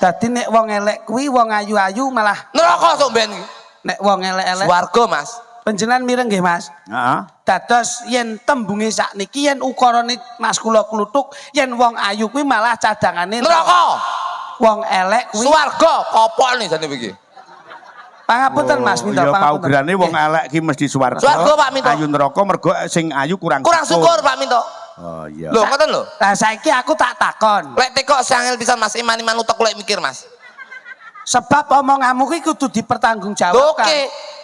Dadi nek wong elek kuwi wong ayu-ayu malah neraka sok ben iki. Nek wong elek-elek Swarga, Mas. Panjenengan mireng nggih, Mas? Heeh. Dados yen tembunge sakniki yen ukarane Mas kula kluthuk yen wong ayu kuwi malah cadangane neraka. Wong elek kuwi Swarga kopol nih jane iki. Pangapunten Mas, minta ya pangapunten. paugerane wong elek ki mesti swarga. Swarga Pak Minto. Ayu neraka mergo sing ayu kurang syukur Pak Minto. Oh iya. Lho ngoten lho. Lah saiki aku tak takon. Lek teko sangel pisan Mas iman-iman utek lek mikir Mas. Sebab omonganmu kuwi kudu dipertanggungjawabkan. Oke.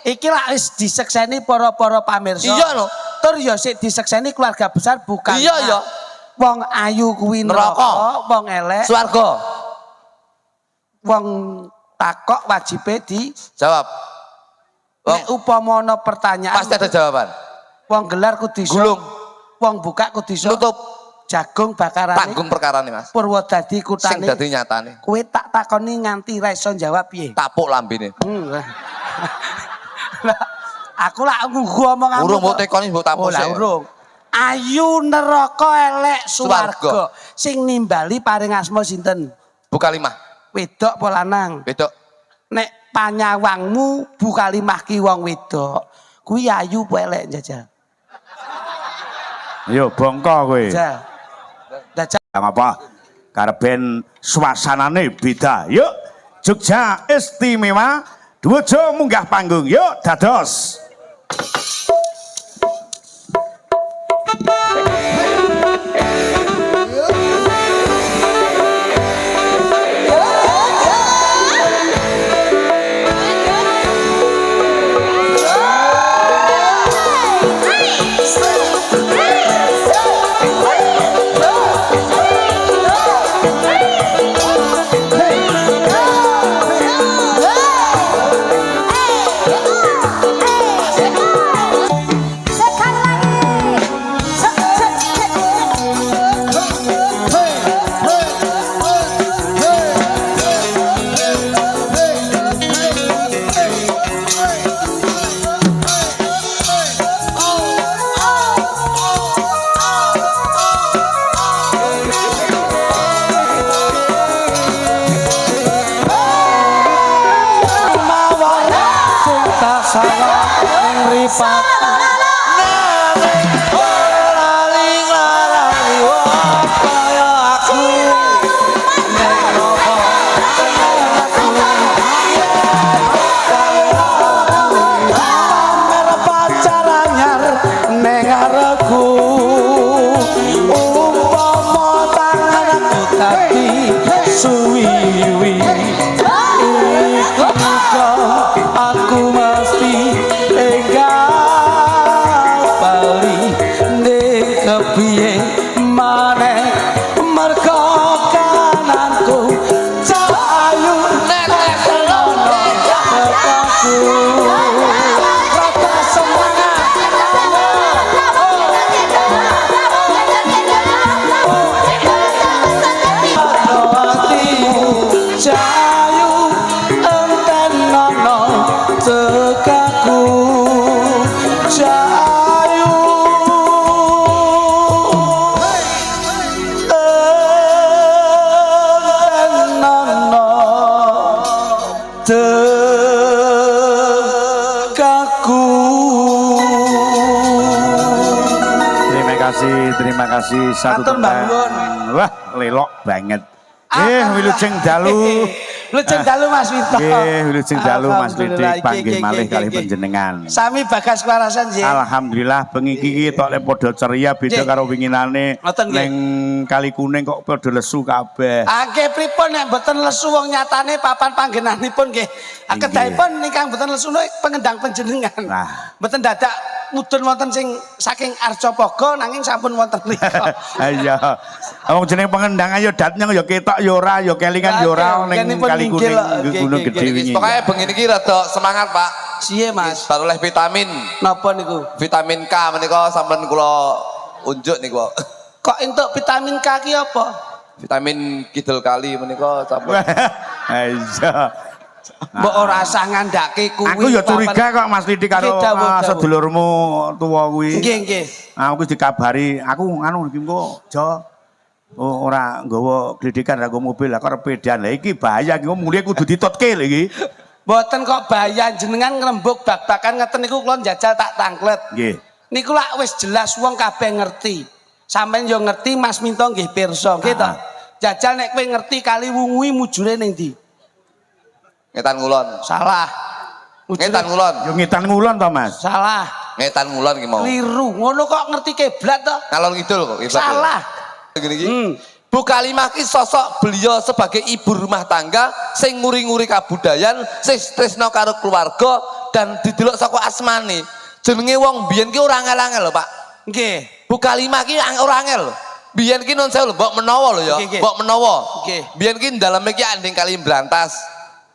Iki lak wis disekseni para-para pamirsa. Iya lho. Tur ya sik disekseni keluarga besar bukan. Iya ya. Wong ayu kuwi neraka, wong elek swarga. Wong takok wajibe jawab. Nek upama ana pertanyaan pasti ada jawaban. Wong gelar kudu iso. Gulung. Wong buka kudu iso. Nutup. Jagung bakarane. Tanggung perkarane Mas. Purwodadi kutane. Sing dadi nyatane. Kowe tak takoni nganti ra iso jawab piye? Tapuk lambene. Aku lak nggo omong urung mbok tekoni mbok tapuk sik. Urung. Ayu neraka elek swarga. Sing nimbali paring asma sinten? Bukalimah. Wedok apa lanang? Wedok. Nek panyawangmu Bukalimah ki wong wedok, kuwi ayu apa elek njajal? Yo bongko kowe. Jajal. Jajal apa? Karben suasanane beda. Yuk Jogja istimewa. Duojo munggah panggung. Yuk dados. Terima kasih satu teman. Wah, lelok banget. Wilujeng dalu. Wilujeng dalu Mas Winto. Wilujeng dalu Mas Lidik panggih malih kali panjenengan. Sami bagas kewarasan nggih. Alhamdulillah bengi iki tok le padha ceria beda karo winginane. Ning Kali Kuning kok padha lesu kabeh. Nggih pripun nek mboten lesu wong nyatane papan panggenanipun nggih. Kedahipun ingkang mboten lesu pengendang panjenengan. Mboten dadak mudun wonten sing saking Arjopogo nanging sampun wonten mriku. Iya. Wong jeneng pengendang ayo datnya ya ketok ya ora ya kelingan ya ora ning Kali Kuning Gunung Gedhe wingi. Pokoke bengi niki rada semangat, Pak. Siye, Mas? Baru oleh vitamin. Napa niku? Vitamin K menika sampun kula unjuk niku. Kok entuk vitamin K ki apa? Vitamin Kidul Kali menika sampun. Iya. Mbok ora usah ngandhake kuwi. Aku ya curiga kok Mas Lidik karo sedulurmu tuwa kuwi. Nggih, nggih. Aku wis dikabari, aku nganu iki engko Jo Oh, ora nggawa glidikan, ora nggawa mobil, lah kok repedan. Lah iki bahaya iki mulih kudu ditotke lho iki. Mboten kok bahaya jenengan ngrembug bak-bakan ngeten niku kula njajal tak tanglet. Nggih. Niku lak wis jelas wong kabeh ngerti. Sampeyan yo ngerti Mas Minto nggih pirsa, nggih to. Jajal nek kowe ngerti kali wunguhi mujure ning ndi? Ngetan ngulon. Salah. Ngetan ngulon. Yo ngetan ngulon to, Mas. Salah. Ngetan ngulon ki mau. Keliru. Ngono kok ngerti kiblat to? Ngalor ngidul kok kiblat. Salah. Gini iki. Bu Kalimah ki sosok beliau sebagai ibu rumah tangga sing nguri-nguri kabudayan, sing tresna karo keluarga dan didelok saka asmane. Jenenge wong biyen ki ora angel-angel lho, Pak. Nggih. Bu Kalimah ki ora angel lho. Biyen ki non sewu lho, mbok menawa lho ya. Mbok menawa. Nggih. Biyen ki daleme ki anding kali Brantas.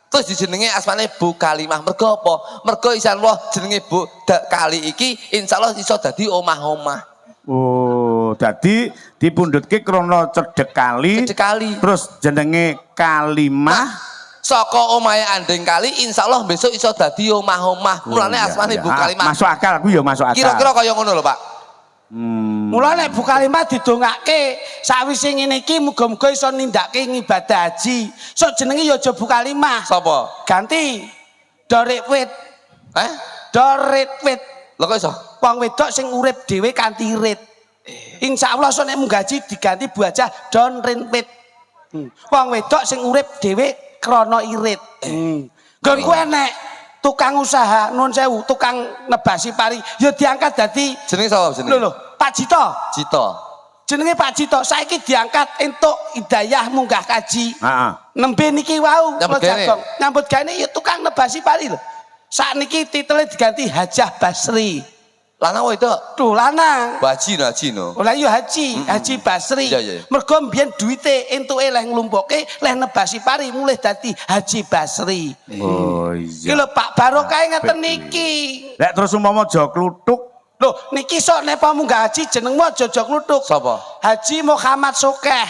Terus dijenenge asmane Bu Kalimah. Mergo apa? Mergo insyaallah jenenge Bu kali iki insyaallah iso dadi omah-omah. Oh, dadi dipundhutke krana cedhek kali. Cedhek kali. Terus jenenge Kalimah. Saka omahe anding kali insyaallah besok iso dadi omah-omah. Mulane asmane Bu Kalimah. Masuk akal, aku ya masuk akal. Kira-kira kaya ngono lho, Pak. Mula nek Bu Kalimah didongake sakwise ngene iki muga-muga iso nindakake ngibadah haji. Sok jenenge ya aja Bu Kalimah. Sapa? Ganti Dorik Wit. Dorit Wit. Lho kok iso? Wong wedok sing urip dhewe kanthi irit. Insyaallah sok nek munggah haji diganti Bu Hajah Don Rin Wit. Wong wedok sing urip dhewe krana irit. Nggon ku enek tukang usaha nun sewu, tukang nebasi pari ya diangkat dadi Jenenge sapa jenenge? lho Pak Jito. Cito. Jenenge Pak Jito saiki diangkat entuk hidayah munggah kaji. Heeh. Nembe niki wau Nyambut kula gawe. jagong. Nyambut gawe ya tukang nebasi pari lho. Sakniki titele diganti Hajah Basri. Lanang wae itu. Tuh lanang. Haji no. Lah yo haji, Haji Basri. Iya, iya. Mergo mbiyen duwite entuke leh nglumpuke, leh nebasi pari mulih dadi Haji Basri. Oh Iki iya. lho Pak Barokah ngeten niki. Lek terus umpama aja kluthuk. Loh, niki sok nek munggah haji jenengmu aja kluthuk. Sapa? Haji Muhammad Sokeh.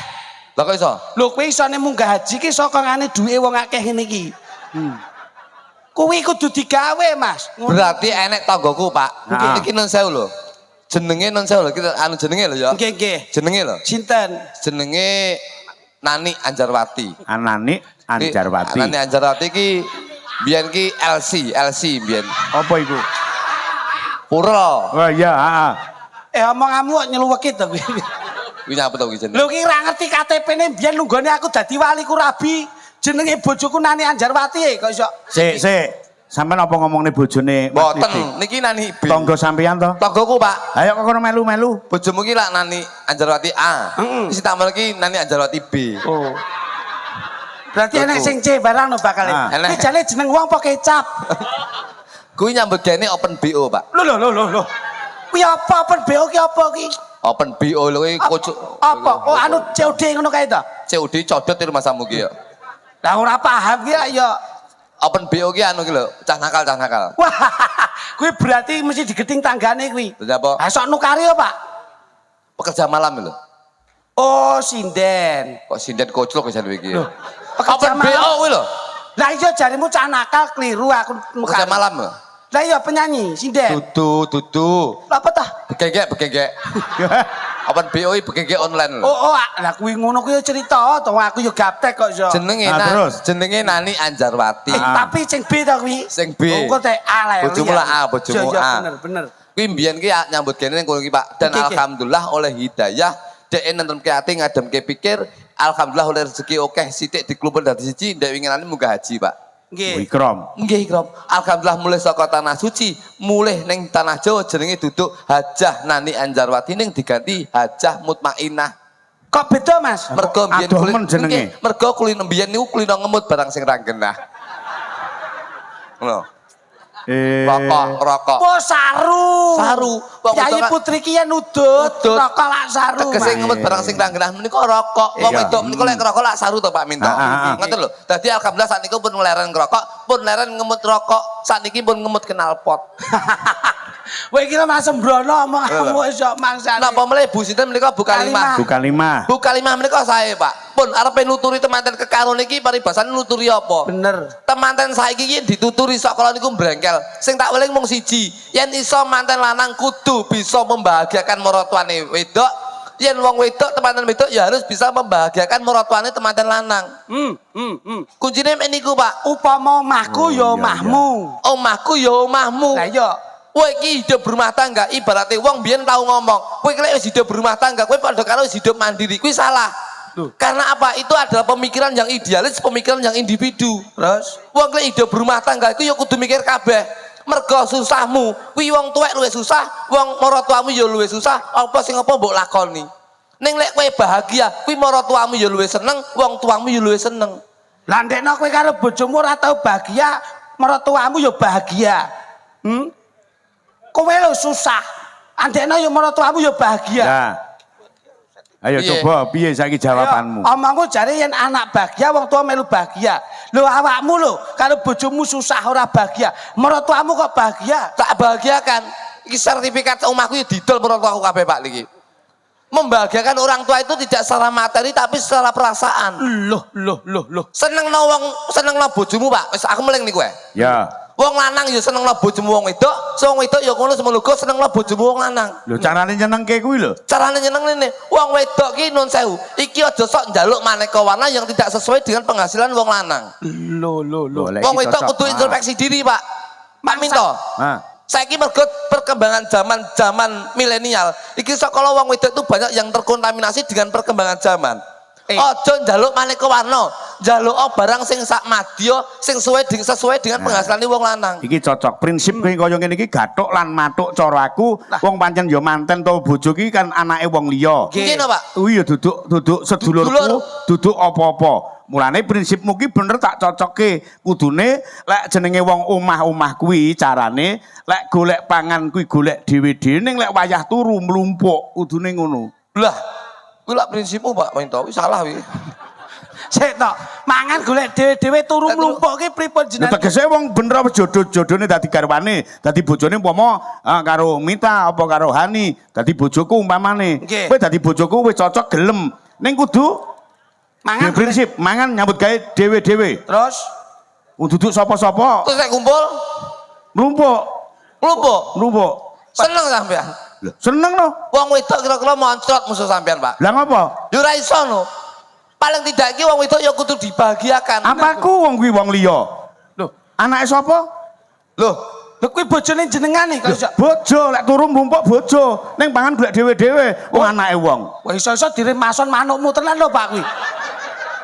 Lah kok iso? Lho kowe isone munggah haji ki saka ngene duwe wong akeh ngene iki. Kuwi kudu digawe, Mas. Berarti enek tanggoku, Pak. Nah. Iki non sewu lho. Jenenge non sewu lho, kita anu jenenge lho ya. Nggih, nggih. Jenenge lho. Sinten? Jenenge Nani Anjarwati. Anani Anjarwati. Nani Anjarwati ki biyen ki LC biyen. Apa iku? Pura. Oh iya, heeh. Omonganmu kok nyeluweki to kuwi. Kuwi nyapa to kuwi jenenge? Lho ki ra ngerti KTP-ne biyen lunggone aku dadi wali ku rabi. Jenenge bojoku Nani Anjarwati kok iso. Sik. Sampeyan apa ngomongne bojone Mas Didi? Boten, niki Nani B. Tangga sampeyan to? Tanggoku, Pak. Ayo kok kono melu-melu. Bojomu ki lak Nani Anjarwati A. Isi tamal ki Nani Anjarwati B. Oh. Berarti enek sing C barang no bakal. Iki jane jeneng wong apa kecap? Kuwi nyambut gene open BO, Pak. Lho. Kuwi apa open BO ki apa ki? Open BO lho kuwi kocok. Apa? Oh anu COD ngono kae to? COD codot di rumah samu ki ya. Lah ora paham ki ya. Open BO ki anu ki lho, cah nakal. Wah, kuwi berarti mesti digeting tanggane kuwi. Terus apa? Ha sok nukari ya, Pak? Pekerja malam lho. Oh, sinden. Kok sinden koclok wis iki. Loh, pekerja Open BO kuwi lho. Lah iya jarimu cah nakal keliru aku Pekerja malam lho. Lah iya penyanyi sinden. Dudu. Lah apa tah? Begegek. Open BO iki begegek online lho. Oh, lah kuwi ngono kuwi cerita to aku yo gaptek kok iso. Jenenge Nani Anjarwati. Tapi sing B ta kuwi? Sing B. Oh, kok teh A lah. Bojomu lah A, bojomu A. Bener. Kuwi mbiyen ki nyambut gene ning kono ki, Pak. Dan alhamdulillah oleh hidayah dhek nentemke ati ngademke pikir, alhamdulillah oleh rezeki akeh sithik diklumpuk dadi siji ndek winginane munggah haji, Pak. Nggih. Ikram. Nggih, Ikram. Alhamdulillah mulai saka tanah suci, mulai ning tanah Jawa jenenge duduk Hajah Nani Anjarwati ning diganti Hajah Mutmainah. Kok beda, Mas? Mergo mbiyen Adomen jenenge. Mergo kulino mbiyen niku kulino ngemut barang sing ra genah. Ngono. Rokok. Oh, saru. Wong Yayi wedok putri ki yen udut, rokok lak saru. tegese Mas. ngemut barang sing ra genah menika rokok. Wong wedok menika lek rokok lak saru to Pak Minto. Ngoten lho. Dadi alhamdulillah sakniku pun leren ngerokok, pun leren ngemut rokok, sakniki pun ngemut knalpot. Kowe iki lho Mas Sembrono omongmu iso mangsane. Napa melih Bu sinten menika Bu Kalimah. Bu Kalimah. Bu Kalimah menika sae, Pak. Pun arepe nuturi temanten kekaron iki paribasane nuturi apa? Bener. Temanten saiki iki dituturi sok kala niku brengkel. Sing tak weling mung siji, yen iso manten lanang kudu bisa membahagiakan maratuane wedok, yen wong wedok temanten wedok ya harus bisa membahagiakan mertuane temanten lanang. Kuncine mek niku Pak. Upama omahku ya omahmu. Omahku ya omahmu. Lah iya. Kowe iki hidup berumah tangga, ibaratnya wong biyen tau ngomong, kowe lek wis hidup berumah tangga, kowe padha karo wis hidup mandiri. Kuwi salah. Karena apa? Itu adalah pemikiran yang idealis, pemikiran yang individu. Terus Wong lek hidup berumah tangga iku ya kudu mikir kabeh. Mergo susahmu, kuwi wong tuwek luwih susah, wong maratuamu ya luwih susah, apa sing apa mbok lakoni. Ning lek kowe bahagia, kuwi maratuamu ya luwih seneng, wong tuamu ya luwih seneng. lah ndekno kowe karo bojomu ora tau bahagia, mertuamu ya bahagia. Kowe lho susah. Andekno ya mertuamu ya bahagia. Nah. Ayo Piye? coba piye saiki jawabanmu? Omongku jare yen anak bahagia wong tua melu bahagia. Lho awakmu lho karo bojomu susah ora bahagia. Mertuamu kok bahagia? Tak bahagiakan. Iki sertifikat omahku ya didol mertuaku kabeh Pak niki. Membahagiakan orang tua itu tidak secara materi tapi secara perasaan. Loh. Senengno wong, senengno bojomu Pak. Wis aku meling niku ae. Ya. Wong lanang ya senengno bojomu wong wedok, wong wedok ya ngono semono uga senengno bojomu wong lanang. Lho carane nyenengke kuwi lho. Carane nyenengne wong wedok ki nun sewu. Iki aja sok njaluk maneka warna yang tidak sesuai dengan penghasilan wong lanang. Loh. Lek Wong iki wedok cocok. kudu introspeksi diri, Pak. Pak Minto. Nah. Saiki mergo perkembangan zaman milenial, iki sekolah wong wedok itu banyak yang terkontaminasi dengan perkembangan zaman. Ojo njaluk maneka warna, njaluk barang sing sak madya, sing sesuai dengan penghasilan wong lanang. Iki cocok. Prinsip kaya ngene iki gathuk lan matuk cara aku, wong pancen ya manten to bojo ki kan anake wong liya. Nggih no, Pak. Kuwi ya duduk sedulurku, duduk apa-apa. Mulane prinsipmu ki bener tak cocokke. Kudune lek jenenge wong omah-omah kuwi carane lek golek pangan kuwi golek dhewe-dhewe ning lek wayah turu mlumpuk kudune ngono. Lah, kuwi lak prinsipmu Pak Minto, wis salah kuwi. Sik tok, mangan golek dhewe-dhewe turu mlumpuk ki pripun Ya jenengan? tegese wong bener apa jodoh-jodohne dadi garwane, dadi bojone umpama karo Mita apa karo Hani, dadi bojoku umpamane. Nggih. Kowe dadi bojoku wis cocok gelem. Ning kudu Mangan prinsip mangan nyambut gawe dhewe-dhewe. terus Duduk sapa-sapa Terus nek kumpul, mlumpuk, mlumpuk. Seneng sampean. Lho, seneng no. Wong wedok kira-kira moncrot musuh sampean, Pak. Lah ngapa? Yo ora iso no. Paling tidak iki wong wedok ya kudu dibahagiakan. Apaku wong kuwi wong liya. lho Anake sapa? Loh, kuwi bojone jenengan nih kalau iso. Bojo, lek turu mlumpuk bojo. Ning pangan golek dhewe-dhewe, wong anake wong. Wah iso-iso diremason manukmu tenan lho Pak kuwi.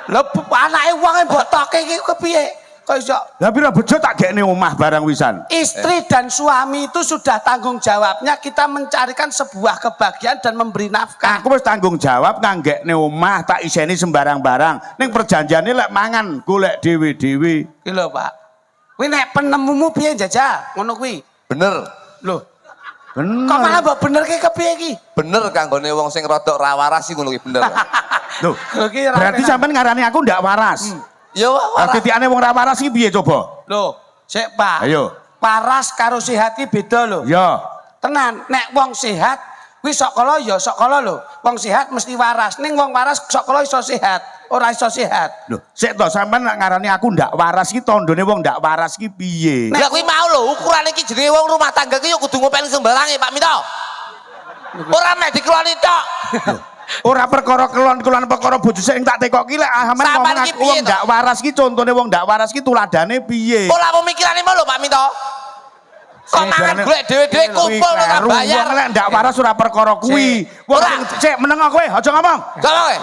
Lho anake wong e mbok toke iki kepiye? Kok iso? Lah pira bojo tak gekne omah barang wisan. Istri dan suami itu sudah tanggung jawabnya kita mencarikan sebuah kebahagiaan dan memberi nafkah. Aku wis tanggung jawab nganggekne omah tak iseni sembarang barang. Ning perjanjiane lek mangan golek dhewe-dhewe. Iki lho Pak. Kuwi nek penemumu piye Jajal? Ngono kuwi. bener. Lho, Bener. kok malah mbok bener ki kepiye ki? Bener kanggone wong sing rodok ra waras iki ngono ki bener. Loh, Lho ki berarti sampean ngarani aku ndak waras. Ya waras. Titikane wong ra waras iki piye coba? Lho, sik Pak. Ayo. Waras karo sehat ki beda lho. Ya. Tenan, nek wong sehat kuwi sok kala ya sok kala lho. Wong sehat mesti waras. Ning wong waras sok kala iso sehat, ora iso sehat. Loh, sik to sampean nak ngarani aku ndak waras iki tandane wong ndak waras iki piye? Lah kuwi mau lho, ukurane iki jenenge wong rumah tangga ki ya kudu ngopeni sembarange Pak Minto. Ora mek dikeloni tok. Ora perkara kelon-kelon perkara bojo sing tak tekoki lek aman Sampean ngomong iki aku piye wong to? ndak waras ki contone wong ndak waras ki tuladane piye? Ora pemikirane mau lho Pak Minto. Kok mangan golek dhewe-dhewe kumpul lho tak bayar. Wong lek ndak waras ora perkara kuwi. Wong Ora. sing meneng kowe aja ngomong. Gak kowe.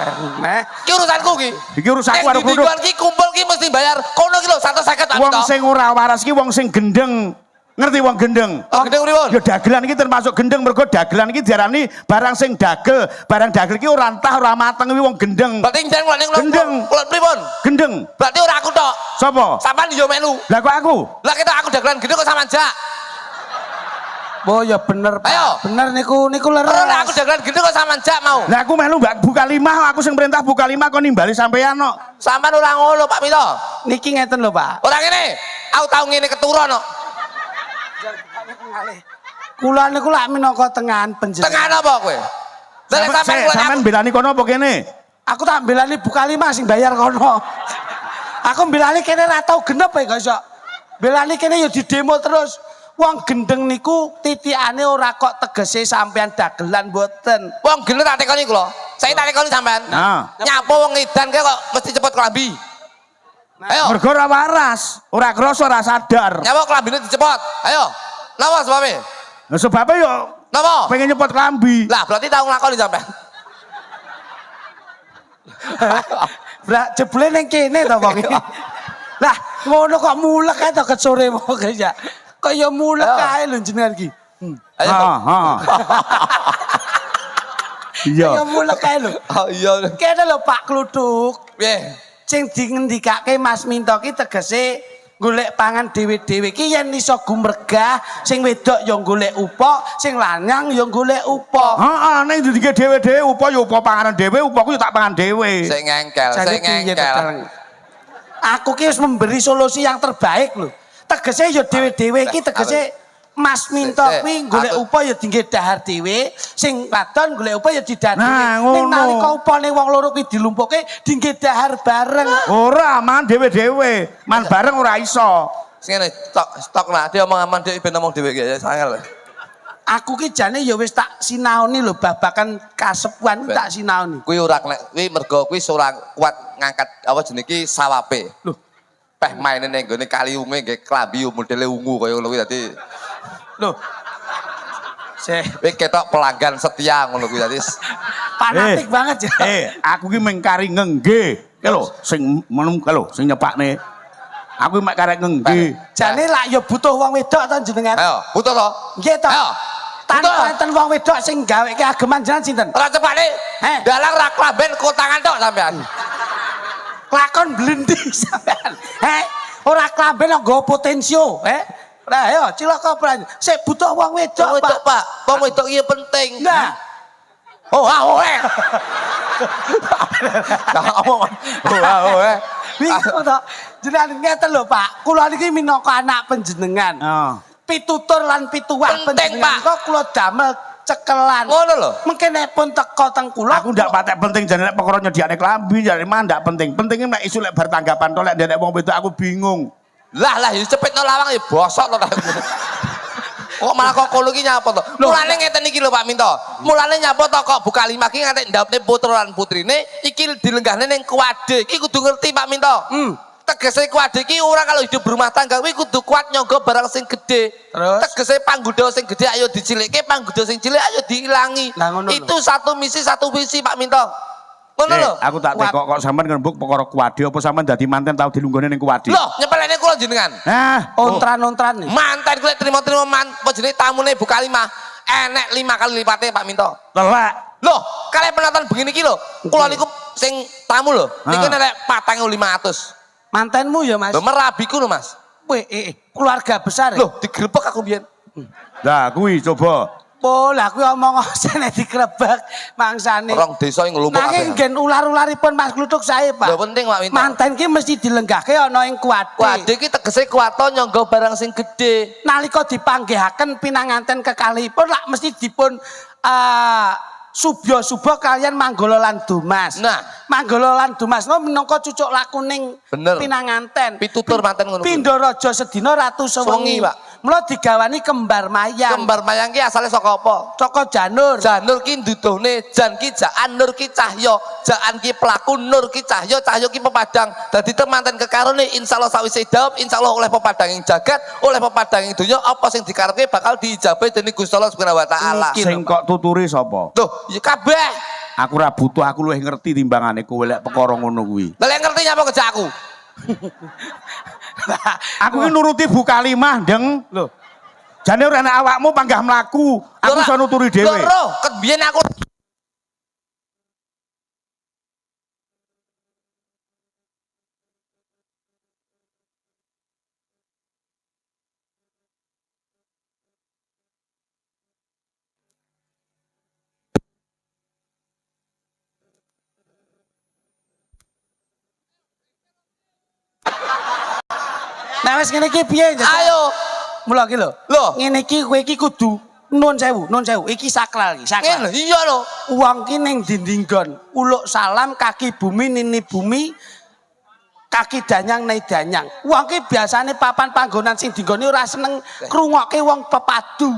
Meh, Ki urusanku ki. Iki urusanku karo Nek produk. ki kumpul ki mesti bayar. Kono ki lho 150 Pak Wong Minto. sing ora waras ki wong sing gendeng. Ngerti wong gendeng? Oh, gede pripun? Ya dagelan iki termasuk gendeng mergo dagelan iki diarani barang sing dagel. Barang dagel iki ora entah ora mateng kuwi wong gendeng. Berarti njen kula ning Gendeng. kula pripun? Gendeng. Berarti ora aku tok. Sapa? Sampean yo melu. Lah kok aku? Lah kita aku dagelan gede kok sampean jak. oh ya bener Pak. Ayo. Bener niku leres. Ora aku dagelan gede kok sampean jak mau. Lah aku melu mbak buka 5, aku sing perintah buka 5 kok nimbali sampean kok. Sampean ora ngono Pak Minto. Niki ngeten lho Pak. Ora ngene. Aku tau ngene keturun kok. Kula niku lak minangka tengahan penjenengan. Tengah apa kowe? Lah sampean kula Sampean belani kono apa kene? Aku tak belani buka 5 sing bayar kono. Aku belani kene ra tau genep ya kok iso. Belani kene ya di demo terus. Wong gendeng niku titikane ora kok tegese sampean dagelan mboten. Wong gendeng tak tekoni kula. Saya tak tekoni sampean. Nah. Nyapa wong edan kok mesti cepet kelambi. Ayo. Mergo ora waras, ora krasa ora sadar. Nyapa kelambine dicepot. Ayo. Napa sebabnya? Lah sebabnya yo Napa? pengen nyepot klambi. Lah berarti tau nglakoni sampean. Bra jebule ning kene to wong iki. Lah ngono kok mulek ae to ket sore moko ya. Kok ya mulek ae lho jenengan iki. Ayo. Heeh. Iya. Ya mulek ae lho. Oh iya. Kene lho Pak Kluthuk. Piye? Sing dingendikake Mas Minto ki tegese golek pangan dhewe-dhewe ki yen iso gumregah, sing wedok ya golek upok, sing lanang ya golek upok. Heeh, ning didike dhewe-dhewe upa ya upa panganan dhewe, upaku ya tak pangan dhewe. Sik ngengkel, Jadi sik piye ngengkel. tenan? Aku ki wis memberi solusi yang terbaik lho. Tegese ya dhewe-dhewe iki tegese Mas Minto kuwi golek upah ya dingge dahar dhewe, sing wadon golek upah ya didahar dhewe. Nah, Ning ngono. nalika upane wong loro kuwi dilumpuke dingge dahar bareng. Ora man dhewe-dhewe, man bareng ora iso. Sing ngene, stok nah, dia omong aman dia ben ngomong dhewe ya sangel. Aku ki jane ya wis tak sinaoni lho babakan kasepuan tak sinaoni. Kuwi ora nek kuwi mergo kuwi ora kuat ngangkat apa jenenge iki sawape. Loh, Peh maine ning gone kali unge nggih klambi modele ungu kaya ngono kuwi dadi loh. kowe ketok pelanggan setia ngono kuwi dadi Fanatik banget ya. Aku ki mung kari ngengge. Ki lho sing menung ki lho sing nyepakne. Aku mek karek ngengge. Jane lak ya butuh wong wedok to jenengan. ayo butuh to. Nggih to. Ayo. Tanpa enten wong wedok sing gaweke ageman jenengan sinten? Ora cepane. Heh. Dalang ra klamben kotangan tok sampean. Lakon blendi sampean. Ora klamben nggo potensio, Nah, ayo cilaka pran. Sik butuh wong wedok, Wedok, Pak. Wong wedok iki penting. Nah, Oh, ngomong. bingung to. Jenengan ngeten lho, Pak. Kula niki minangka anak panjenengan. Oh. Pitutur lan pituwah Penting, panjenengan Pak. kok kula damel cekelan. Ngono lho. Mengkene pun teko teng kula. Aku ndak patek penting jane lek perkara nyediakne klambi jane mah ndak penting. Pentingnya nek isu lek bar tanggapan to lek ndek wong wedok aku bingung. Lah ya cepetno lawang ya bosok to. Kok malah kok kono iki nyapa to? Mulane ngeten iki lho Pak Minto. Mulane nyapa to kok buka lima iki ngantek ndapne putra lan putrine iki dilenggahne ning kuwade. Iki kudu ngerti Pak Minto. Tegese kuwade iki ora kalau hidup berumah tangga kuwi kudu kuat nyangga barang sing gede. Terus? Tegese panggoda sing gede ayo dicilikke, panggoda sing cilik ayo diilangi. Nah, ngono lho. Itu satu misi satu visi Pak Minto. Ngono lho. Aku tak tekok kok sampean ngrembug perkara kuwade apa sampean dadi manten tau dilunggone ning kuwade. Loh, nyepelene kula jenengan. Nah, Ontran-ontran nih. Mantan kuwi trimo-trimo apa jenenge tamune buka lima. Enek 5 kali lipatnya Pak Minto. lelek. Loh, kalian penonton begini iki lho. Kula niku sing tamu lho. Niku nek 4.500. Mantenmu ya, Mas. Lho merabiku lho, Mas. Weh, keluarga besar ya? Loh, digrebek aku biyen. Lah kuwi coba. Lah kuwi omong nek dikrebek mangsane. Orang desa yang ngelumpuk Nanging gen ular-ularipun Mas Kluthuk sae, Pak. Lho penting Pak Minto. Manten ki mesti dilenggahke ana ing kuwade. Kuwade iki tegese kuwato nyangga barang sing gedhe. Nalika dipanggihaken pinanganten kekalihipun lak mesti dipun subya-suba kalian Manggala lan Dumas. Nah. Manggala lan Dumas no minangka cucuk lakuning Bener. pinanganten. Pitutur manten ngono. Pindha Raja sedina Ratu Sewengi, Sewengi. Pak. Mula digawani kembar mayang. Kembar mayang ki asale saka apa? Saka janur. Janur ki nduduhne, jan ki jaan, nur ki cahya, jaan ki pelaku, nur ki cahya, cahya ki pepadang. Dadi temanten kekarone insyaallah sawise dawuh insyaallah oleh pepadang ing jagat, oleh pepadang ing donya apa sing dikarepke bakal diijabahi dening Gusti Allah Subhanahu wa taala. Sing kok tuturi sapa? Loh, ya kabeh. Aku ora butuh, aku luwih ngerti timbangane kowe lek perkara ngono kuwi. Lah lek ngerti nyapa kerja aku? Aku ki nuruti Bu Kalimah, Ndeng. Loh. Jane ora ana awakmu panggah mlaku. Aku Lho, iso nuturi dhewe. Lho, ket biyen aku Nah wis ngene iki piye? ayo. Mula iki lho. Loh. Ngene iki kowe iki kudu nun sewu. Iki sakral iki, sakral. Ngene, iya lho. Uang ki ning dinding gon, uluk salam kaki bumi nini bumi kaki danyang nei danyang. Wong ki biasane papan panggonan sing dinggoni ora seneng krungokke wong pepadu.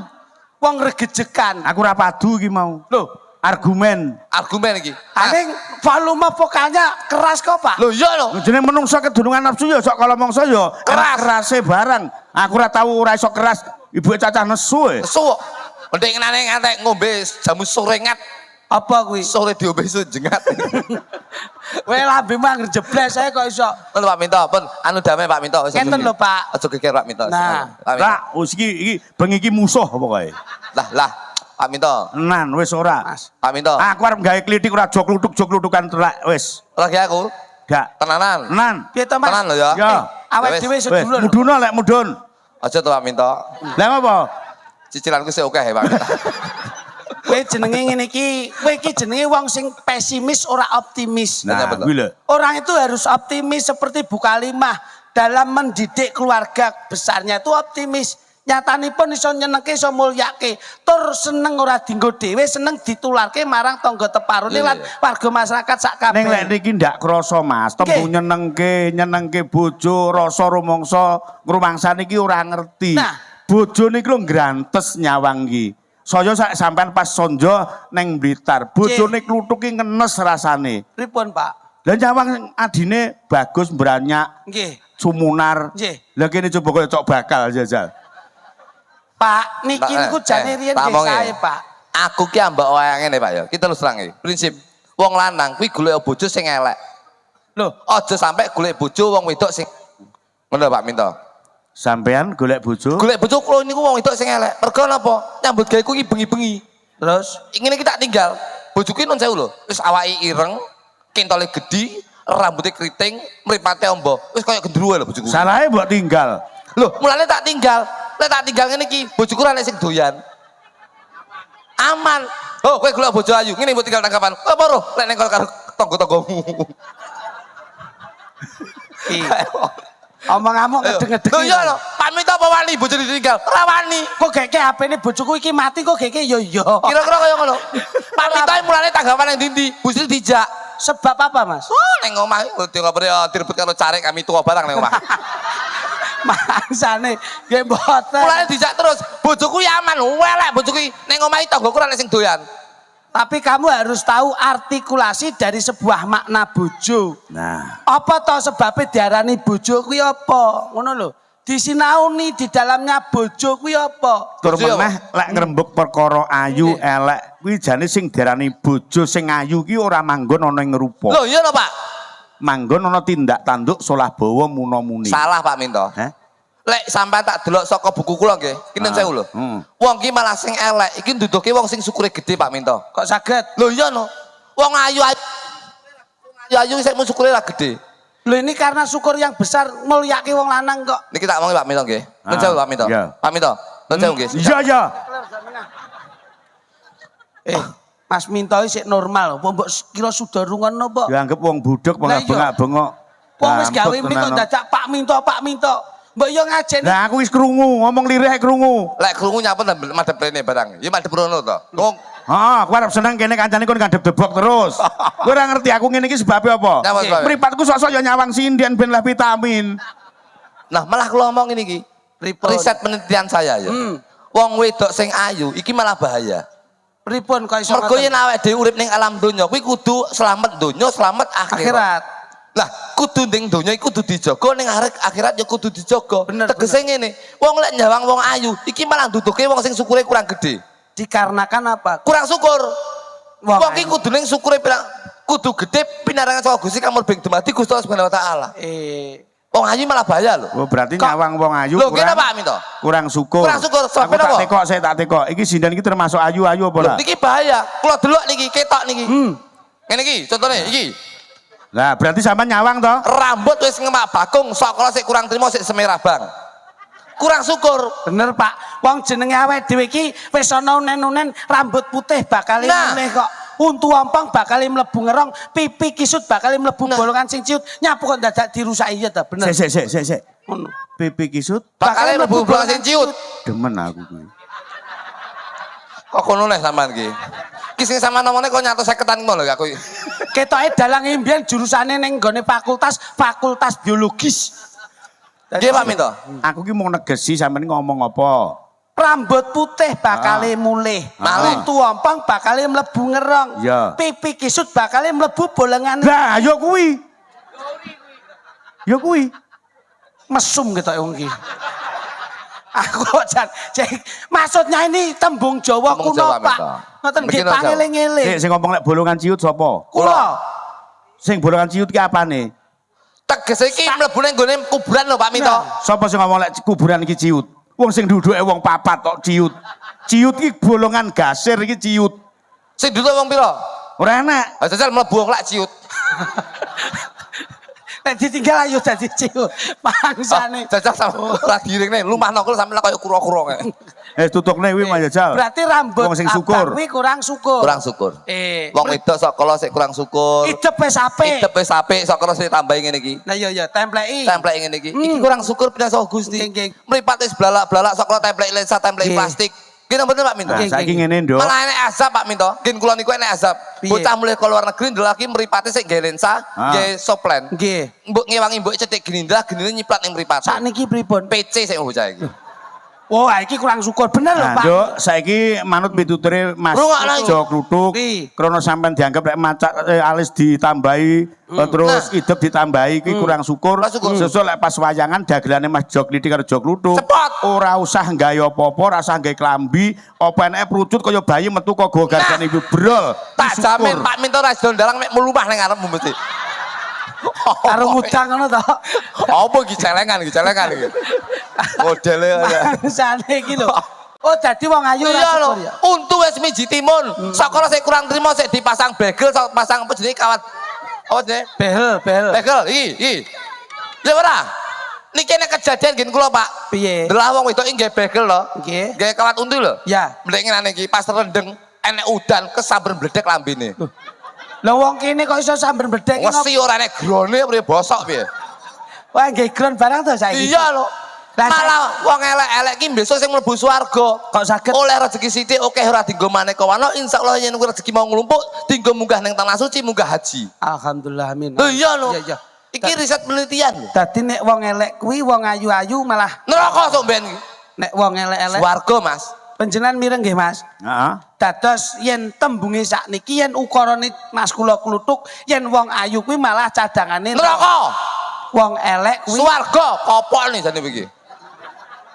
Wong regejekan. Aku ora padu iki mau. Lho, Argumen iki. aning volume vokalnya keras kok, Pak. Lho iya lho. Jeneng menungso kedunungan nafsu ya sok kala mangsa ya kerase barang. Aku ora tahu ora iso keras. Ibuke cacah nesu e. Nesu. Mending nane ngantek ngombe jamu sore ngat. Apa kuwi? Sore diombe iso jengat. Kowe lambemu angger jebles saya kok iso. Pun Pak Minto, pun anu damai Pak Minto. Ngenten lho, Pak. Aja geger Pak Minto. Nah. Pak Minto. Lah, wis iki bengi iki musuh pokoke. Lah, Pak Minto. Tenan wis ora. Mas. Pak Minto. Aku arep gawe klitik ora jog kluthuk-klutukan telak wis. Lagi aku. Gak. Tenanan. Tenan. Piye to, Mas? Tenan lho ya. Ya. Awake Wes. dhewe Wis, sedulur. muduna lek mudun. Aja to Pak Minto. Lah apa? Cicilanku sih oke ya Pak Minto. Kowe jenenge ngene iki, kowe iki jenenge wong sing pesimis ora optimis. Nah, betul. kuwi lho. Orang itu harus optimis seperti Bu Kalimah dalam mendidik keluarga besarnya itu optimis. Nyatanipun iso nyenengke iso mulyake, tur seneng ora dienggo dhewe, seneng ditularke marang tangga teparune Iya, lan iya. warga masyarakat sak Ning kabeh. lek niki ndak krasa Mas, tembu nyenengke bojo, rasa rumangsa ngrumangsane iki ora ngerti. Nah. Bojo niki lho ngrantes nyawang iki. Saya sampean pas sonjo neng Blitar, bojone kluthuk ki ngenes rasane. Pripun, Pak? Lah nyawang adine bagus branyak, Nggih. sumunar. Nggih. Lah kene coba koyo cok bakal jajal. Pak, niki niku jane riyen nggih Tamonge. sae, Pak. Aku ki ambek wae ngene Pak ya. Kita terus terang iki. Prinsip wong lanang kuwi golek bojo sing elek. Loh, Aja sampai golek bojo wong wedok sing ngono Pak Minto. Sampean golek bojo? Golek bojo kula niku wong wedok sing elek. Mergo napa? Nyambut gawe ku ki bengi-bengi. terus Ingin iki tak tinggal. Bojoku nun sewu lho. Wis awake ireng, kentole gedhi, rambutnya keriting, mripate ombo. Wis kaya gendruwo lho bojoku. Salahe mbok tinggal. Loh, mulane tak tinggal. Lek tak tinggal ngene iki, bojoku ora nek sing doyan. Aman. Oh, kowe golek bojo ayu. Ngene mbok tinggal tanggapan. Apa roh? Lek nek karo tangga-tanggamu. omong-omong ngedeng-ngedeng. Loh iya lho, Pak Minto apa wani bojo ditinggal? Ora wani. Kok geke HP-ne bojoku iki mati kok geke yo yo. Kira-kira kaya ngono. Pak Minto mulane tanggapan nang ndi? Bojone dijak. Sebab apa, Mas? Oh, neng omah ngerti ngopre direbut karo carek kami tua barang neng omah. Mangsane nggih mboten. Mulane dijak terus. Bojoku ya aman, welek bojoku neng omah tanggoku ora sing doyan. Tapi kamu harus tahu artikulasi dari sebuah makna bojo. Nah, Apa toh sebabnya diarani bojo kuwi apa? Ngono lho. Disinauni di dalamnya bojo kuwi apa? tur Bojo meneh lek ngrembug perkara ayu elek kuwi jane sing diarani bojo sing ayu ki ora manggon ana ing rupa. Loh iya lho Pak. Manggon ana tindak tanduk solah bawa muna-muni. Salah Pak Minto. Hah? Lek sampean tak delok saka buku kula nggih, ki nun sewu lho. Wong ki malah sing elek, iki nduduhke wong sing sukure gede Pak Minto. Kok saged? Lho iya no. Wong ayu sik mun sukure ra gede. Lho ini karena syukur yang besar mulyake wong lanang kok. Niki tak omongi Pak Minto nggih. Nun sewu Pak Minto. Iya. Pak Minto, nun sewu nggih. Iya iya. Mas Minto sik normal, apa mbok kira sudah rungan apa? Dianggep wong budhek Lah iya. bengak-bengok. Wong wis gawe Gampet mik kok tenan. dadak Pak Minto, Pak Minto. Mbok yo ngajeni. Lah aku wis krungu, ngomong lirih krungu. Lek krungu nyapa madhep rene barang. Ya madhep rono to. Wong Heeh, aku arep seneng kene kancane kon ngadep debok terus. Kowe ora ngerti aku ngene iki sebabnya apa? Nyapa sebabnya? Mripatku sok-sok ya nyawang sinden ben lah vitamin. nah malah kula omong ngene iki. Pripun? Riset penelitian saya ya. Wong wedok sing ayu iki malah bahaya. Pripun kok iso Mergo yen ngoten? awake dhewe urip ning alam donya kuwi kudu selamat donya, selamat akhirat. Akhirat. Lah, kudu ning donya iku kudu dijaga, ning akhirat ya kudu dijaga. Bener, Tegese ngene, wong lek nyawang wong ayu, iki malah nduduke wong sing sukure kurang gede. Dikarenakan apa? Kurang syukur. Wong Wong iki ayu. kudu ning sukure pirang kudu gede pinarangan saka Gusti kamur bing dumadi Gusti Allah Subhanahu wa taala. Wong ayu malah bahaya lho. Oh, berarti Kok- nyawang wong ayu Lho, kene kurang Pak Minto. kurang syukur. Kurang syukur, Aku sebabnya tak apa? tekok, saya tak tekok. Iki sinden iki termasuk ayu-ayu apa Lho, lah? niki bahaya. Kula delok niki ketok niki. Ngene iki, contone iki. Lah, berarti sama nyawang toh? Rambut wis ngemak bakung, sok kala sik kurang trimo sik semerah bang. Kurang syukur. Bener Pak, wong jenenge awake dhewe iki wis ana unen-unen rambut putih bakal Nah. mulih kok. Untu ompong bakal mlebu ngerong, pipi kisut bakal mlebu bolongan sing ciut. Nyapu kok dadak dirusaki ya ta bener. Sik. Ngono. Pipi kisut Bakale mlebu bolongan sing ciut. demen aku kuwi. Kok kono neh sampean iki. Ki sing sama nomone kok nyato 50-an ngono lho aku. Ketoke dalang mbiyen jurusane ning nggone fakultas biologis. Nggih Pak Minto. Aku ki mau negesi sampean ngomong apa? Rambut putih bakale mulih. Malih. Untu ompong bakale mlebu ngerong. Iya. Pipi kisut bakale mlebu bolengan Lah, ya kuwi. Ya kuwi. mesum gitu wong iki. Aku jan maksudnya ini tembung Jawa Tembung kuno, Jawa, Pak. Minto. Ngoten nggih Begini, Jawa. pangeling-eling. Sing ngomong lek bolongan ciut sapa? Kula Sing bolongan ciut ki apane? Tegese iki mlebu ning nggone kuburan lho Pak Minto. Sapa sing ngomong lek kuburan iki ciut? Wong sing duduke wong papat tok ciut. Ciut iki bolongan gasir iki ciut. Sing duduk wong pira? Ora enak. Ah jajal mlebu wong lak ciut. nek ditinggal ayo dadi ciut. Pangsane. Jajal sama lagi ring lumah nokul sampe kaya kura-kura kae. Tutukne kuwi Mas Jajal. Berarti rambut Wong sing syukur. kuwi kurang syukur. Kurang syukur. Wong wedok sok kala sik kurang syukur. Idep wis apik. Idep wis apik sok kala sik tambahi ngene iki. Lah iya templeki. Templek ngene iki. Iki kurang syukur pinasa Gusti. Nggih. Mripat wis blalak-blalak sok kala templek lensa templek Nggih. plastik. Gitu bener Pak Minto. Nah, saiki ngene, Nduk. Malah enek azab Pak Minto. Gen kula niku enek azab. Piye? Bocah mulih ke luar negeri ndelok iki mripate sik nggae lensa, nggae soplen. Nggih. Mbok ngewangi mbok cetik gerindah, genine nyiprat ning mripate. Sakniki pripun? PC sik bocah iki. Wah, iki kurang syukur bener lho, Nah, Pak. Nduk, saiki manut pituture Mas Rungokno iki. Jo Kluthuk. Ki. Krana sampean dianggap lek macak alis ditambahi terus idep ditambahi iki kurang syukur. Kurang syukur. Sesuk lek pas wayangan dagelane Mas Jo Klithi karo Jo Kluthuk. Cepot. Ora usah nggawe apa-apa, ora usah nggawe klambi, apa eneke prucut kaya bayi metu kok go gargane ibu brol. Tak jamin Pak Minto ra iso ndalang mek mulumah ning ngarepmu mesti. Karo ngutang ngono to. Apa iki celengan iki. Modele ya. Bangsane iki lho. Oh, dadi wong ayu ora Iya lho, syukur ya. untu wis miji timun. Sakala sik kurang trimo sik dipasang begel, pasang apa jenenge kawat. Oh jenenge Behel. begel iki. Ya ora. Niki nek kejadian gini kula Pak. Piye? Delah wong wedok iki nggih begel lho. Nggih. Nggih kawat untu lho. Ya. Mending ngene iki pas rendeng enek udan kesamber bledek lambene. Lah wong kene kok iso sambar bedhek ngono. Wesi ora enek grone priye bosok piye. Wah, nggih gron barang to saiki. Iya lho. Lah, Malah wong elek-elek ki besok sing mlebu swarga. Kok saged? Oleh rezeki sithik oke ora dienggo maneka wana insyaallah yen kuwi rezeki mau nglumpuk dienggo munggah ning tanah suci munggah haji. Alhamdulillah amin. Lho iya lho. Iya. Iki riset penelitian lho. Dadi nek wong elek kuwi wong ayu-ayu malah Neraka sok ben iki. nek wong elek-elek Swarga Mas. Panjenengan mireng nggih Mas. Heeh. Dados yen tembunge sakniki yen ukarane Mas kula kluthuk yen wong ayu kuwi malah cadangane Neraka. wong elek kuwi Swarga kopol nih jane iki.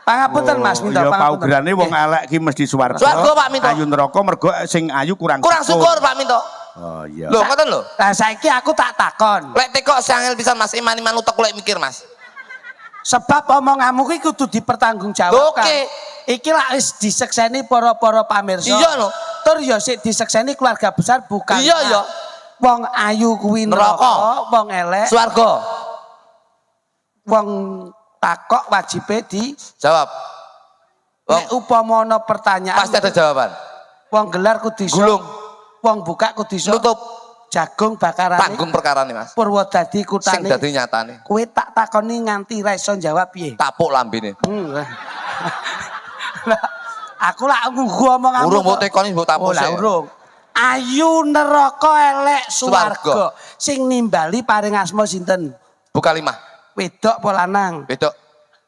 pangapunten Mas minta Ya pangapunten. paugerane wong elek ki mesti swarga. Swarga, Pak Minto. Ayu neraka mergo sing ayu kurang Syukur Pak Minto. Oh iya. Lho ngoten lho. Lah saiki aku tak takon. Lek tekok sangel pisan Mas iman-iman utek lek mikir Mas. Sebab omonganmu ki kudu dipertanggungjawabkan. Oke. Iki lah wis disekseni para-para pamirsa. Iya lho. Tur ya sik disekseni keluarga besar bukan. Iya, iya. Wong ayu kuwi Neraka. neraka, wong elek, Swarga. wong takok wajibe di Jawab. nek upama ana pertanyaan Pasti ada jawaban. wong gelar kudu iso. Gulung. Wong buka kudu iso. Nutup. Jagung bakarane. Tanggung perkara nih Mas. Purwodadi Sing kutane. dadi nyatane. Kowe tak takoni nganti ra iso jawab piye? Tapuk lambene. Lah, aku lak ngunggu omonganmu. Urung mbok kok. tekoni mbok tapuk Oh, lah sik. urung. Ayu neraka elek Swarga. swarga. Sing nimbali paring asma sinten? Buka lima. Wedok apa lanang? Wedok.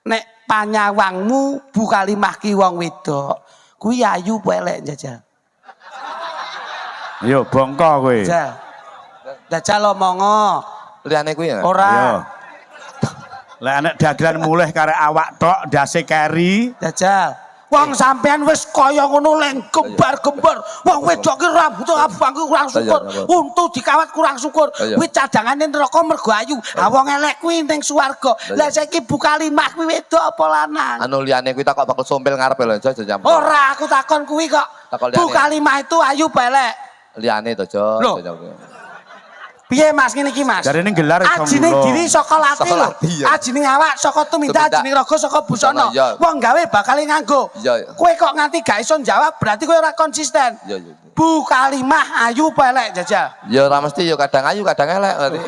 Nek panyawangmu buka limah ki wong wedok. Kuwi ayu apa elek jajal? Yo bongko kowe. Jajal. Jajal omongo. Liyane kuwi ya. Yo. Ora. Lah anak dagelan mulih karek awak tok ndase keri. Jajal. Wong sampean wis kaya ngono leng gembar-gembar. Wong wedok ki rambut abang ki kurang syukur. Untu dikawat kurang syukur. Kuwi cadangane neraka mergo ayu. Ha wong elek kuwi ning swarga. Lah saiki buka limah kuwi wedok apa lanang? Anu liyane kuwi tak kok bakal sompel ngarepe lho aja jam. Ora aku takon kuwi kok. Takon liyane. Buka limah itu ayu pelek. Liyane to, Jo. Loh. Piye Mas ngene iki Mas? Jarene gelar iso Ajine mulo. diri saka lati Saka lho. lati, ya. Ajine awak saka tumindak, Tumindak. ajine raga saka busana. Busana, iya. Wong gawe bakal nganggo. Iya, iya. Kowe kok nganti gak iso jawab berarti kowe ora konsisten. Iya, iya. Bu kalimah ayu pelek jajal. Ya ora mesti ya kadang ayu kadang elek berarti.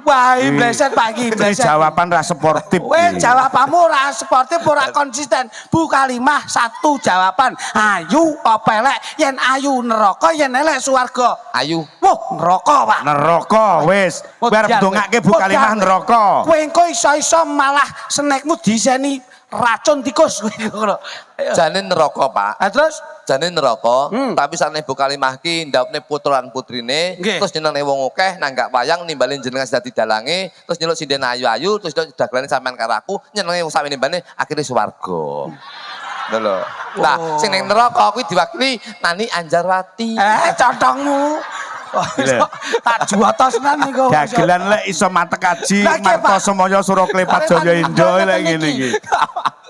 Wah, bleset Pak iki, Ini bleset. jawaban ra sportif. Weh, iki. jawabanmu ora sportif, ora konsisten. Bu Kalimah satu jawaban. Ayu apa elek? Yen ayu neraka, yen elek swarga. Ayu. Wah, neraka, Pak. Neraka wis. Biar Modal, ndongake Bu modal. Kalimah neraka. Kowe engko iso-iso malah snekmu diseni racun tikus kowe ngono. Ayo. Jane neraka, Pak. Ah, terus Jane neraka, tapi sakne Bu Kalimah ki ndawne putra lan putrine, Nggih. terus nyenenge wong akeh nanggak wayang nimbalin jenengan sedadi dalange, terus nyeluk sinden ayu-ayu, terus nyeluk dagelane sampean karo aku, nyenenge wong sakmene mbane akhire swarga. Lho lho. Nah, sing ning neraka kuwi diwakili Nani Anjarwati. contongmu. Wah, Iya. tak juwatosnan niku. Dagelan lek iso matek kaji, Lah, nggih, marta Pak. semaya sura klepat jaya indah lek ngene iki.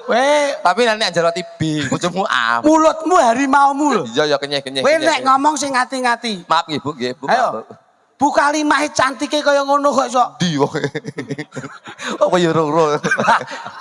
Weh, Tapi Nani Anjarwati B, bojomu A. mulutmu harimaumu lho. Iya ya kenyeh-kenyeh. Kowe nek ngomong sing ngati-ngati. Maaf nggih, Bu, nggih, Bu. Ayo. Bu Kalimah cantike kaya ngono kok iso. Di wong. Apa ya ro-ro.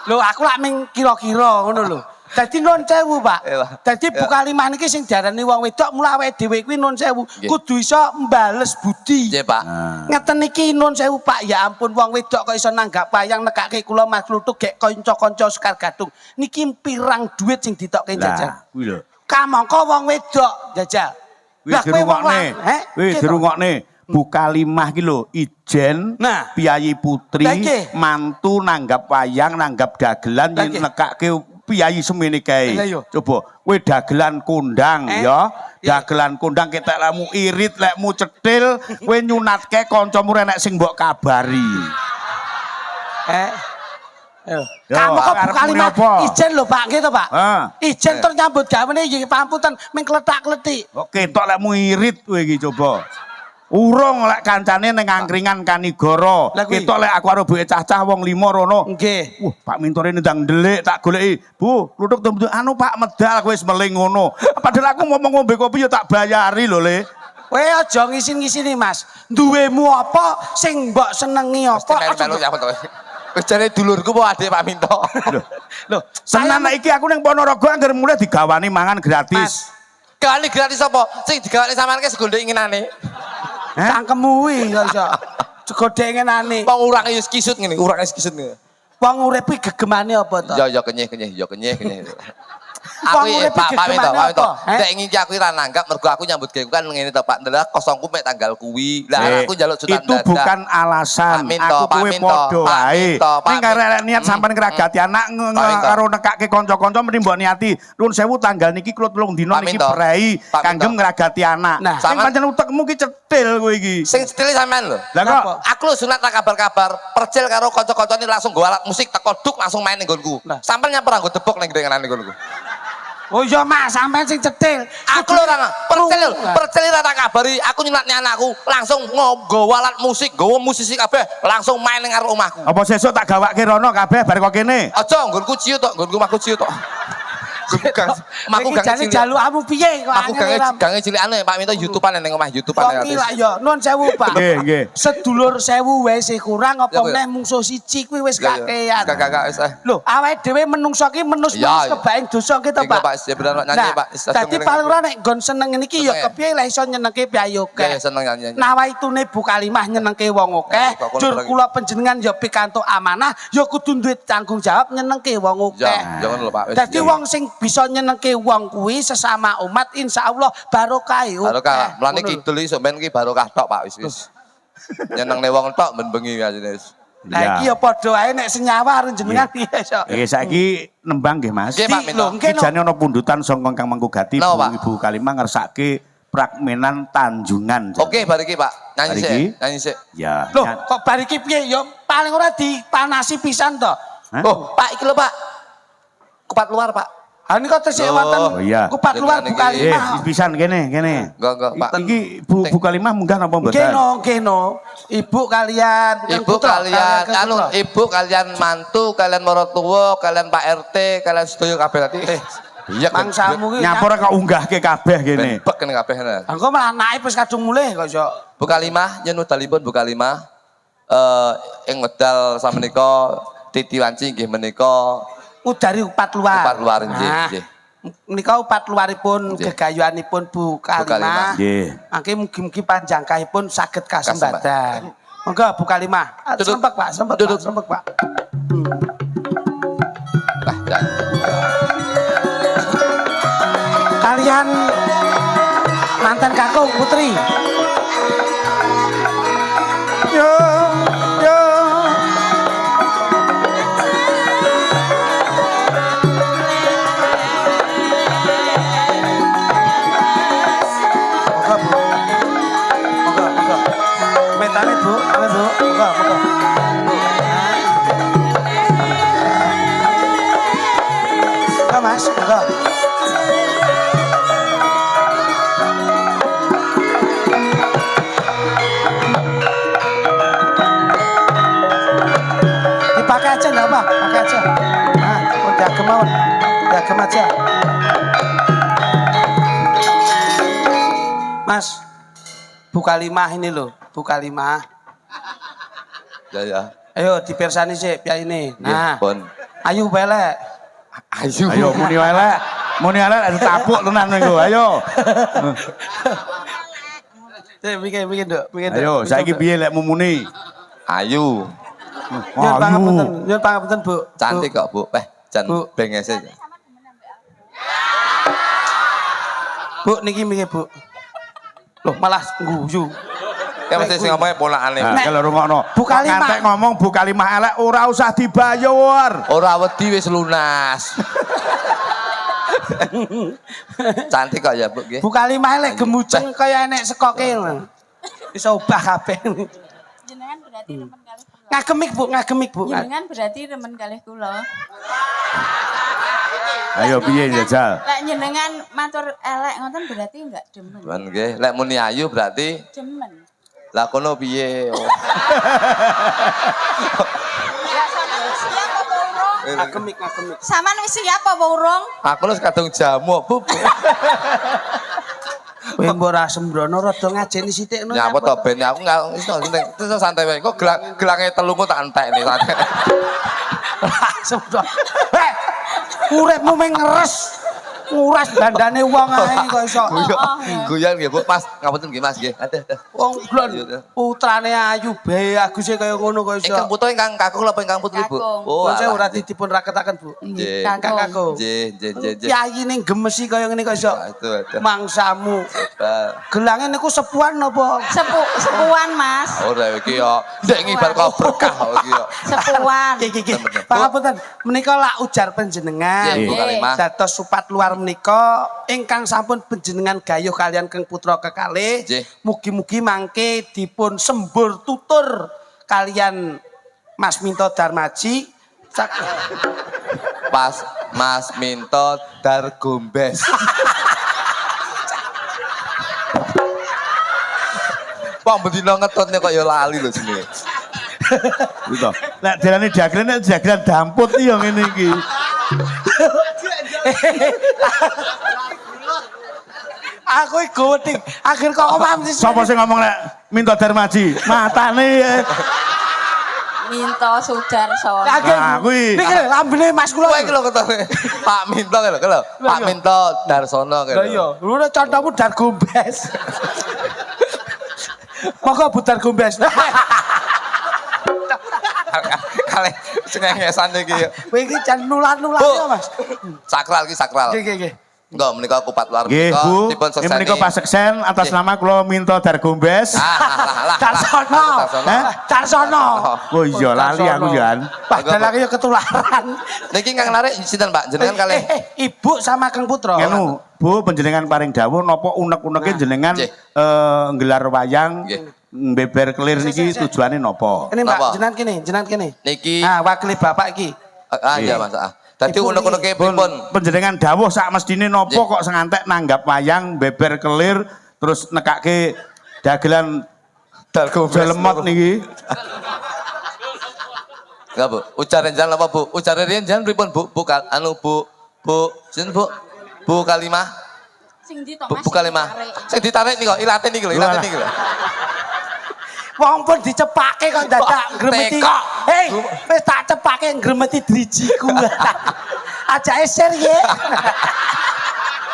Lho aku lak ming kira-kira ngono lho. Dadi nun sewu, Pak. Iya. Dadi Bu Kalimah niki sing diarani wong wedok mula awake dhewe kuwi nun sewu Nggih. kudu iso mbales budi. Nggih, Pak. Ngeten iki nun sewu, Pak. Ya ampun wong wedok kok iso nanggap wayang nekake kula Mas Kluthuk gek kanca-kanca Sekar Gadung. Niki pirang duit sing ditokke jajal. Lah, kuwi lho. Kamangka wong wedok jajal. Wis kowe wong dirungokne. Wis Gitu. dirungokne. Bu Kalimah ki lho, ijen, Nah. piyayi putri, Lah, nggih. mantu nanggap wayang, nanggap dagelan, Lah, nggih. nekake piyayi semene kae. Lah, yo. Coba, kowe dagelan kondang ya. Iya. Dagelan kondang ketek lekmu irit, lekmu cetil, kowe nyunatke kancamu enek sing mbok kabari. Ayo. Yo, Kamu kok Bu arep muni Kalimah apa? ijen lho Pak gitu Pak. Ijen Eh. tur nyambut gawene iki pamputan ming kletak-kletik. Kok ketok lekmu irit kowe iki coba. Urung lek kancane ning angkringan Kanigoro. Lah kuwi. Ketok lek aku karo buke cah-cah wong 5 rono. Nggih. Wah, Pak Mintore ndang ndelik tak goleki. Bu, Kluthuk tembung anu Pak medal kowe wis meling ngono. Padahal aku ngomong ngombe kopi ya tak bayari lho, Le. Kowe aja ngisin-ngisini Mas. Duwemu apa sing mbok senengi apa? Melu ya to. Wis jane dulurku apa adik Pak Minto. Lho, Tenan nek iki aku ning Ponorogo anggere mulai digawani mangan gratis. Kali gratis apa? Sing digawani sampean ki segondhe inginane. cangkemmu kuwi kok iso. Segodhe ngenane. Wong urang wis kisut ngene, urang wis kisut ngene. Wong urip iki gegemane apa to? Ya kenyeh-kenyeh, ya kenyeh-kenyeh. Wong Aku urip Pak iki Minto, gegemane Pak Minto. apa? Nek ingin ki aku ora nanggap mergo aku nyambut gawe kan ngene to Pak. Ndelok kosongku mek tanggal kuwi. Lah aku njaluk jutaan itu dadak. bukan alasan. Pak Minto, Aku Pak kowe Minto, padha Pak wae. Minto, Pak Ning karek Minto. niat sampean ngragati anak Pak Minto. karo nekake kanca-kanca mesti mbok niati. Nuwun sewu tanggal niki kula 3 dina Pak niki Minto. prei Pak kangge Minto. ngragati anak. Nah, Sing sampean- pancen utekmu ki cetil kowe iki. Sing setil sampean lho. Lah kok Aku lho sunat tak kabar-kabar, percil karo kanca-kancane langsung nggo alat musik teko duk langsung main ning nggonku. Lah. Sampeyan nyamper nggo tepuk ning dengenane nggonku. Oh iya Mas, sampean sing cetil. Aku lho ora percil ora tak kabari, aku nyunatnya anakku langsung nggo alat musik, nggawa musisi kabeh langsung main ning karo omahku. apa sesuk tak gawake rono kabeh bar kok kene. Aja nggonku ciut tok, nggonku omahku ciut tok. Omahku Iki gang jane cilik. jalukamu piye kok Aku angel ora? gange cilikane Pak Minto YouTube-an ning omah YouTube-an. Kok iki lak ya nuwun sewu Pak. Nggih, nggih. Sedulur sewu wae sih kurang apa Ya, Bu, ya. meneh mungsuh siji kuwi wis Ya, ya. kakean. Kakak wis. Lho, awake dhewe menungso ki menus Ya, ya. kebaing dosa kita, Iya, Pak. Pak, ya bener nyanyi, Pak. Dadi paling ora nek nggon seneng niki ya Seneng ya. kepiye lah iso nyenengke piyayoke. Ya, ya, seneng nyanyi. Nawaitune Bu Kalimah nyenengke wong akeh, Ya, kok jur kurang- kula panjenengan ya pikantuk amanah, ya kudu duwe tanggung jawab nyenengke wong akeh. Ya, jangan lho Pak. Wis, Dadi ya. wong sing bisa nyenengke wong kuwi sesama umat insyaallah barokah. Barokah. Mulane kidul iki sampean iki barokah tok Pak wis. Nyenengne wong tok ben bengi asine wis. Nah iki ya padha wae nek senyawa arep jenengan piye iso. Nggih saiki nembang nggih Mas. Nggih, Pak Di- Minto. lho, nggih, no. Kijane ana pundutan saka Kang Mangkugati No, Bu Pak. Ibu Kalimah ngersake pragmenan Tanjungan. Oke, bar iki Pak. Nyanyi Bar sik, iki? nyanyi sik. Ya. Loh, kok bar iki piye ya paling ora dipanasi pisan to. Hah? Oh, Pak iki lho Pak. Kupat luar Pak. Ha niku tesih Loh. wonten Oh, iya. kupat luar Bu Jenengan iki. Kalimah. Pisan kene. Enggak Pak. Iki Bu Kalimah munggah napa mboten? Nggih no. Ibu kalian Kang Ibu Putra, kalian, Kang anu, Putra. ibu kalian mantu, kalian maratuwa, kalian Pak RT, kalian sedaya kabeh tadi. Iya kan. mangsamu ki Nyampur kok unggahke kabeh kene. Bek kene kabeh. Engko malah naik wis kadung mulih kok iso. Bu Kalimah, yen wedalipun Bu Kalimah ing wedal samenika Titi Wanci nggih menika Udari upat luar. Upat luar, nggih, Nah, nggih. Menika upat luaripun Nggih. gegayuhanipun Bu Kalimah. Kalimah. Nggih. Mangke mugi-mugi panjangkahipun saged kasembadan. Monggo Bu Kalimah. Duduk. Sempek Pak, sempek Duduk. Pak, sempek Pak. Lah, jangan. Kalian mantan kakung Putri. Yo, yo. Monggo Bu. Monggo, monggo. Mentane Bu, ayo Bu. Monggo, monggo. Monggo Mas, monggo. Dipakai aja enggak apa, pakai aja. Nah, udah kemauan, udah aja. Mas, Bu Kalimah ini loh, Bu Kalimah. Ya. Ayo dipersani sih, piye ini. Nah, Pun. ayo belek. Ayo. Ayo muni elek. Muni elek ada tapuk tenan niku. Ayo. Bikin dok, bikin dok. Ayo, saiki piye lek mumuni? Ayo. Nyun pangapunten Bu. Cantik kok, Bu. Jan Bu. benges aja. Bu, niki Bu. Loh, malah guyu. Ya mesti sing ngomongnya ponakane. Nah, Nek, kalau rungokno. Bu Kalimah. Kantek ngomong Bu Kalimah elek ora usah dibayar. Ora wedi wis lunas. Cantik kok ya, Bu nggih. Bu Kalimah lek gemujeng kaya enek sekoke lho. Iso obah kabeh. Jenengan berarti teman kalih kula. Ngagemik Bu. Jenengan berarti teman kalih kula. Ayo piye jajal? Lek jenengan matur elek ngoten berarti enggak demen. Cuman nggih, lek muni ayu berarti Demen. lah kono piye? Ya sampean wis siap apa urung? Ngagemik. Sampean wis siap apa urung? Aku wis kadung jamu, Bu. Kowe mbok ora sembrono rada ngajeni sithik no. Nyapa to ben aku enggak iso santai wae. Kok gelange telungku tak entekne santai. Sembrono. Uripmu meng ngeres. Nguras bandane wong ae kok iso. Guyon nggih, Bu. Mas, ngapunten nggih, Mas nggih. Aduh. Wong blon putrane ayu bae aguse kaya ngono kok iso. Ingkang putu ingkang kakung apa ingkang putri, Bu? Kakung. Oh, Saya alah. ora dipun raketaken, Bu. Nggih. Kakakku. Nggih. Kyayine gemesi kaya ngene kok iso. Aduh. Mangsamu. Bal. Gelange niku sepuan napa? Sepuan Mas. Ora iki yo ndek ngibar kok berkah kok iki yo. Sepuan. Iki. Bener. Pangapunten, menika lak ujar panjenengan. Nggih, Bu Kalimah. Dados supat luar menika ingkang sampun panjenengan gayuh kalian Kang Putra kekalih. Nggih. Mugi-mugi mangke dipun sembur tutur kalian Mas Minto Darmaji. Pas Mas Minto Dargombes. Wong bendina ngetutne kok ya lali lho jenenge. Gitu. Nek diarani dagelan nek dagelan damput iki ya ngene iki. Aku iku weting. Akhir kok omam sih. Sapa sing ngomong nek Minto Darmaji? Matane. Minto Sudarsono. Akhir. Nah, kuwi. Niki lho lambene Mas kula. Kowe iki lho ketone. Pak Minto lho, lho. Pak Minto Darsono Lah iya, lu nek contohmu Dargombes. Monggo Bu Dargombes. Kale cengengesan iki yo. Kowe iki jan nular-nular ya, Mas. Sakral iki sakral. Nggih. Enggak menika kupat luar Nggih, menika Bu. dipun Ini sekseni. menika Pak Seksen atas Nggih. nama kula Minto Dargombes. Lah. Darsono. Hah? Darsono. Oh iya lali aku Jan. Padahal aku ya ketularan. Niki kang narik sinten Pak? Jenengan kalih. Ibu sama Kang Putra. Ngenu, Bu panjenengan paring dawuh napa unek-uneke jenengan Nggih. nggelar wayang Nggih. beber kelir niki tujuane napa? Ini Mbak, Napa? jenengan kene. Niki Nah, wakili Bapak iki. iya Mas. Dadi Ibu unek-uneke Pun pripun? panjenengan dawuh sak mestine napa Nggih. kok sengantek nanggap wayang beber kelir terus nekake dagelan Dargombes. jelemot niki. Enggak, Bu. Ucaren jalan apa, Bu? Ucaren riyen jalan pripun, Bu? Anu, Bu. Sinten, Bu? Bu Kalimah. Sing di to Bu Mas. Kalimah. Sing ditarik niki kok, ilate niki lho, ilate niki lho. Wong pun dicepake kok dadak gremeti. Tekok. Hei, wis tak cepake gremeti drijiku. Ajake ser ye.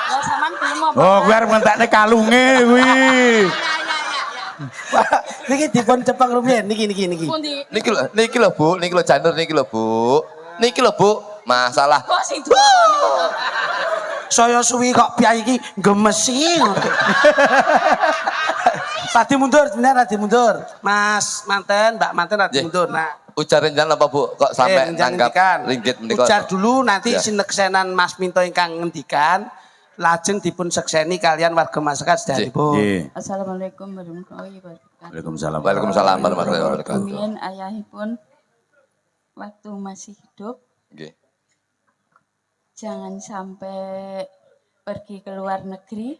Ya sampean belum apa? Oh, kuwi arep ngentekne kalunge kuwi. Niki dipun cepeng rumiyin niki. Pundi? Niki lho Bu, niki lho janur niki lho Bu. Niki lho Bu, masalah. Kok sing duwakoni kok. Saya suwi kok piyai iki gemesi. Tadi mundur. Mas manten, Mbak manten tadi Nggih. mundur. Nah, Ujar renjan apa Bu? Kok sampai nanggap ngendikan. ringgit menika? Ujar dulu nanti Ya. sineksenan Mas Minto ingkang ngendikan lajeng dipun sekseni kalian warga masyarakat sedanipun. Nggih. Assalamualaikum warahmatullahi wabarakatuh. Waalaikumsalam. Waalaikumsalam warahmatullahi wabarakatuh. Rumiyin ayahipun waktu masih hidup Nggih. jangan sampai pergi ke luar negeri.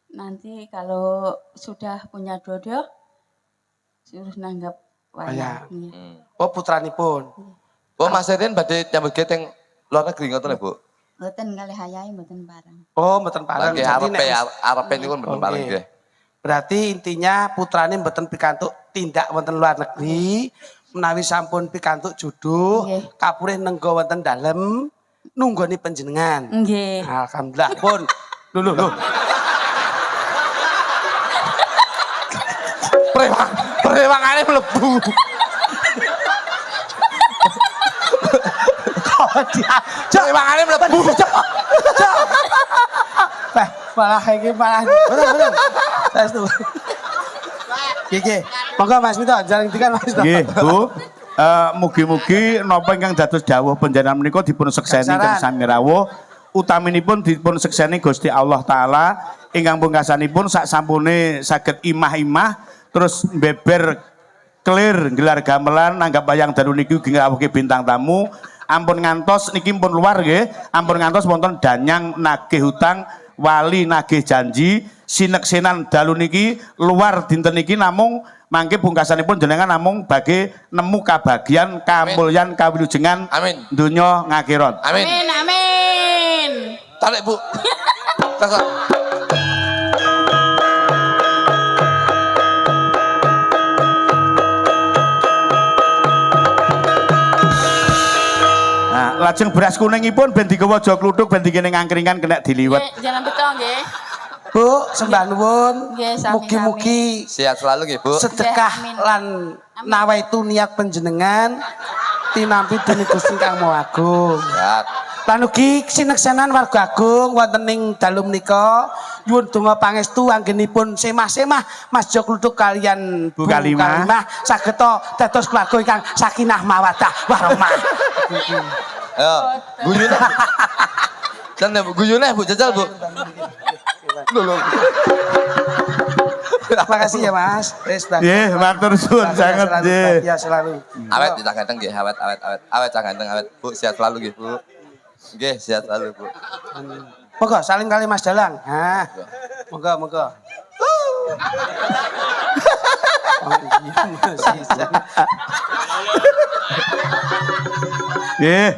Nanti kalau sudah punya jodoh suruh nanggap wayang. Nggih. Oh putranipun. Bu Mas Erin badhe nyambut gawe teng luar negeri ngoten lho Bu. Mboten kalih hayahe mboten bareng. Oh mboten pareng. Nggih arepe niku mboten pareng Oke. nggih. Berarti intinya putrane mboten pikantuk tindak wonten luar negeri, menawi sampun pikantuk jodoh, Nggih. kapurih nenggo wonten dalem nunggoni panjenengan. Nggih. Alhamdulillah pun. Lho. Prewangane mlebu. Prewangane mlebu. Malah iki malah. Bener. Saestu. Nggih. Monggo Mas Mito, jaring dikan Mas Mito. Nggih, Bu. Mugi-mugi napa ingkang dados dawuh panjenengan menika dipun sekseni Seksaran. ingkang sami rawuh. Utaminipun dipun sekseni Gusti Allah taala ingkang pungkasanipun sak sampune saged imah-imah terus beber clear gelar gamelan nanggap bayang dalu niki ugi ngrawuhke bintang tamu. Ampun ngantos niki pun luar nggih. Ampun ngantos wonten danyang nagih hutang, wali nagih janji, sineksenan dalu niki luar dinten niki namung mangke pungkasanipun jenengan namung bagi nemu kabagian, kamulyan, kawilujengan Amin. donya ngakhirat. Amin. Amin. Tarik Bu. Kakak. Nah, lajeng beras kuningipun ben digawa aja kluthuk ben dikene ngangkringan kena diliwet. Nggih, jalan betul nggih. Bu, sembah nuwun. Nggih, sami-sami. Mugi-mugi Sehat selalu nggih Bu. sedekah Amin. lan nawaitu niat panjenengan tinampi dening Gusti Kang Maha Agung. Sehat. Lan ugi sineksenan warga agung wonten ing dalu menika nyuwun donga pangestu anggenipun semah-semah Mas Jo Kluthuk kalian Bu Kalimah. saged dados keluarga ingkang sakinah mawaddah warahmah. Ayo, guyune. Kan Bu guyune Bu jajal Bu. Terima kasih ya Mas. Wis dah. Nggih, matur suwun sanget nggih. Ya selalu. Awet cah ganteng nggih, awet. Awet cah ganteng awet. Bu sehat selalu nggih Bu. Nggih, sehat selalu Bu. Monggo saling kali Mas Dalang. Nah. Monggo. Nggih,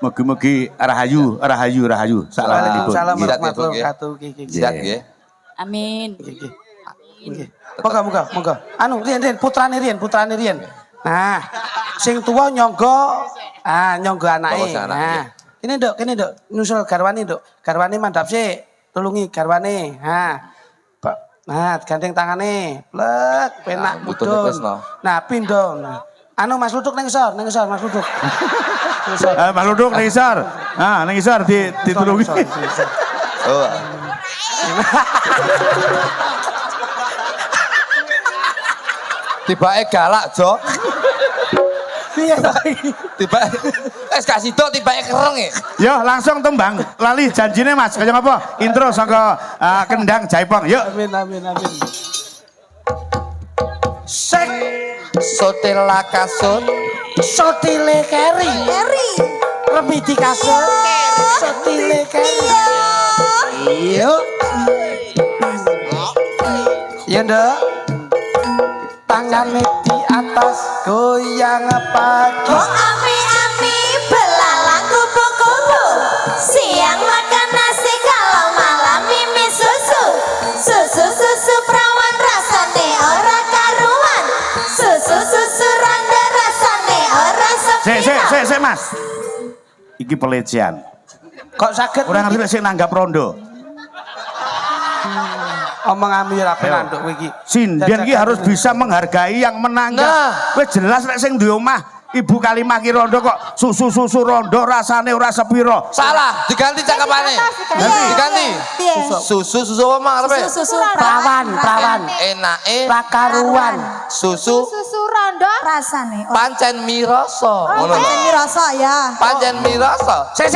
mugi-mugi rahayu. Salamipun. Waalaikumsalam Nggih. warahmatullahi wabarakatuh. Sehat nggih. Amin. Nggih. Monggo. Anu, Rian, putrane Rian. Nah, sing tuwa nyangga nyangga anake. Bawa sang anak, Nah, kene Nduk, nyusul garwane Nduk. Garwane mandhap sik, tulungi garwane. Nah, gandeng tangane. Plek, penak butuh mudhun. tresno. Nah, pindho. Nah. Anu Mas Luduk ning ngisor Mas Luduk. Mas Luduk ning isor. Nah, ning isor ditulungi. Oh. Tibake galak, Jo. Piye to iki? Tibake gak sido tibake kereng e. Yo, langsung tembang. Lali janjine Mas, kaya apa? Intro saka Kendang Jaipong. Yuk. Amin. Sek Sotela kasut. sotile keri. Remidi kasut. Sotile keri. Iya. Iya Nduk. Tangannya di atas goyang pagi. Oh ami-ami belalang kupu-kupu. Siang makan nasi kalau malam mimi susu. Susu perawan rasane ora karuan. Susu randa rasane ora sepian. Sik Mas. Iki pelecehan. Kok sakit? Ora ngerti sik nanggap rondo. Omong ami ora penanduk kowe iki. Sinden ki harus bisa menghargai yang menang. Nah. Wis jelas nek sing duwe omah Ibu Kalimah ki rondo kok susu rondo rasane ora sepiro. Salah, diganti cakapane. Diganti. Susu apa mang arepe? Susu Prawan. Enake Prakaruan. susu rondo rasane. pancen mirasa. Ngono lho. Ini rasa ya. Pancen mirasa. Sik.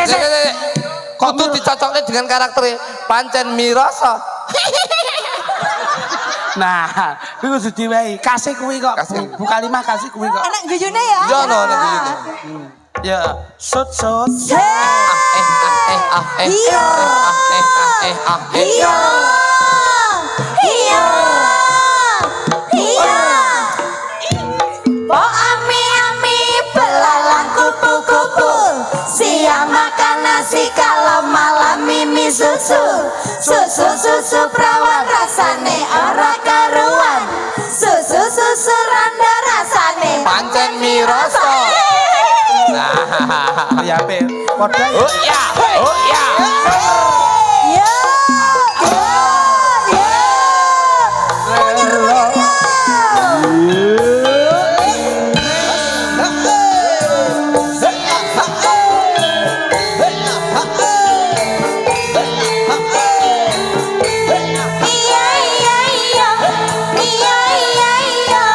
Kudu dicocokne dengan karaktere pancen mirasa. Nah, kuwi kudu diwehi. Kasih kuwi kok. Kasih. Bu Kalimah kasih kuwi kok. Enak guyune ya. Yo no nek iki. Ya, sut. Iya. Iya. Iya. Iya. Po ami belalang kupu-kupu. Siang makan nasi kalau malam mimi susu. Susu perawan rasane ora karuan. Susu randa rasane Pancen mirasa. Ya, Pe. Padha ya. Oh ya. Ya, ya, ya. Iya, iya, iya. Iya, iya, iya.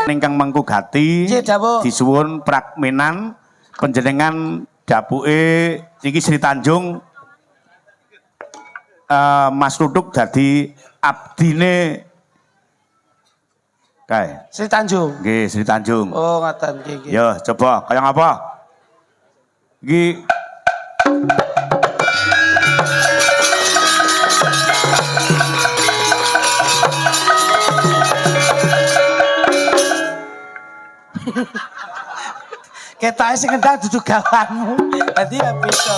Ingkang mengku gati Nggih, dawuh. disuwun prakmenan panjenengan dapuke iki Sri Tanjung Mas Tutuk dadi abdine kae. Sri Tanjung. Nggih, Sri Tanjung. Oh, ngoten nggih. Yo, coba kaya ngapa? Iki Ketoke sing kendang dudu gawanmu. Dadi ya beda.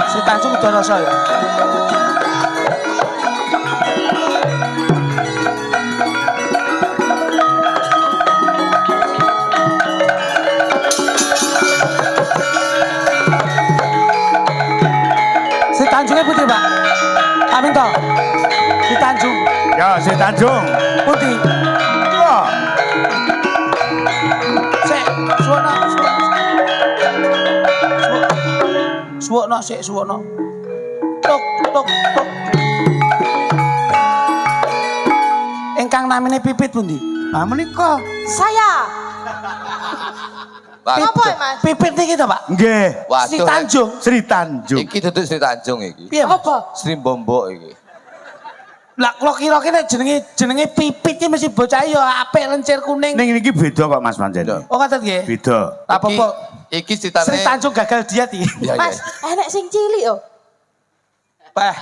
Sri Tanjung udah rasa ya. Sri Tanjungnya putih, Pak. Amin toh. Si Tanjung. Pundi? Wah. Sik, suwono. Suwono sik, suwono. Tuk. Ingkang namine Pipit pundi? Ah menika. Saya. Apa ya, Mas? Pipit niki to, Pak? Nggih. Si Waduh. Tanjung. Sri Tanjung. Iki duduk Sri Tanjung iki. Piye, Pak? Apa? Sri Bombok iki. Lah kula kira-kira jenenge Pipit iki mesti bocah ya apik lencir kuning. Ning niki beda kok Mas Pancen. Oh ngoten nggih. Beda. Apa-apa? Iki ceritane Sri Tanjung gagal diet iki. Iya, Mas, enek sing cilik oh. Pah.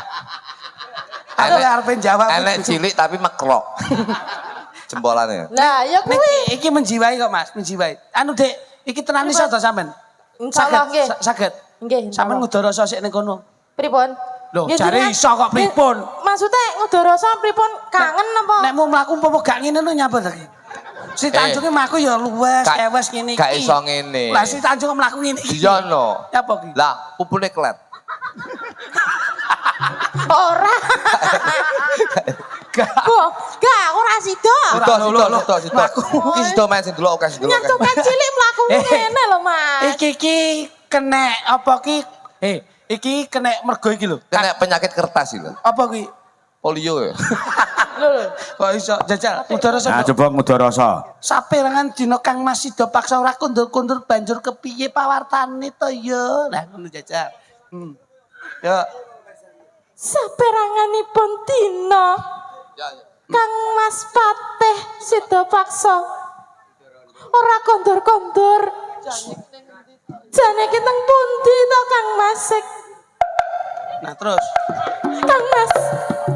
Aku arep jawab. Enek cilik tapi mekrok. Jempolane. Nah, ya kuwi. Niki iki menjiwai kok Mas, menjiwai. Anu Dek, iki tenan iso to sampean? Insyaallah nggih. Saged. Nggih. Sampeyan ngudara rasa sik ning kono. Pripun? Loh, Ya, jare jenengan- iso kok pripun? Maksudnya ngudara rasa pripun kangen apa? Nek mau mlaku apa gak ngene lho nyapa to iki? Si Tanjunge mlaku ya luwes, ewes ngene iki. Gak iso ngene. Lah si Tanjung kok mlaku ngene iki. Iya no. Nyapa iki? Lah, pupune klet. Ora. Gak, ora sida. Sito. Iki sito main sing delok oke sing delok. Nyentuh kan cilik mlaku ngene lho, Mas. Iki kena apa ki? Iki kena mergo iki lho. Kena penyakit kertas iki lho. Apa ki? Polio ya. Lho. Kok iso jajal udara Nah, sapa? coba ngudara rasa. Saperangan dina Kang Mas Sida paksa ora kundur-kundur banjur kepiye pawartane to ya. Lah ngono jajal. Ya, Saperanganipun dina Kang Mas Patih Sida paksa ora kondur-kondur. Jane ki teng pundi to Kang Mas? nah terus Kang Mas.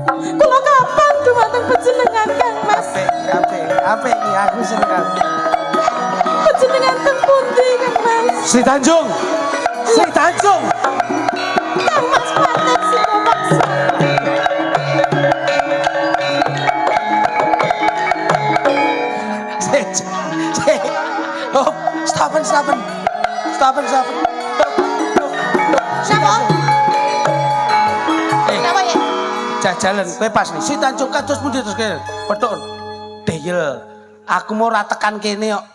Kula kapan dumateng panjenengan Kang Mas? Apik iki aku seneng. Panjenengan teng pundi Kang Mas? Si Tanjung. Kang Mas Patih Sida paksa. Oh, stopen. Napa? Napa ya? Jajalan kowe pas nih. Si Tanjung kados pundi terus kene? Petuk. Deyel. Aku mau ora tekan kene kok.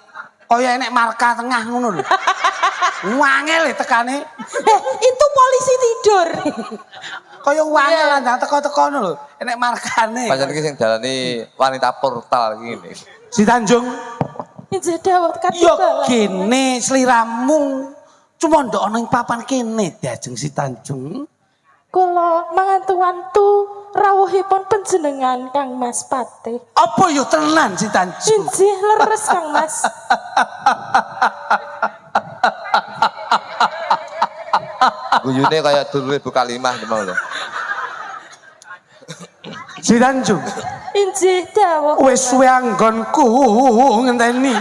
Kaya enek marka tengah ngono lho. Wangel tekane. Itu polisi tidur. Kaya wangel lah ndang teko-teko ngono lho. Enek markane. Pancen iki sing dalani wanita portal iki ngene. Si Tanjung, Injih dawuh yo katibalan. kene sliramu. Cuma ndok ana ing papan kene diajeng si Tanjung. Kula mangantu-antu rawuhipun panjenengan Kang Mas Patih. Apa yo tenan si Tanjung? Injih leres Kang Mas. Guyune kaya dulure Bu Kalimah mau lho. Si Tanjung, Injih dawuh. wis suwe anggonku ngenteni.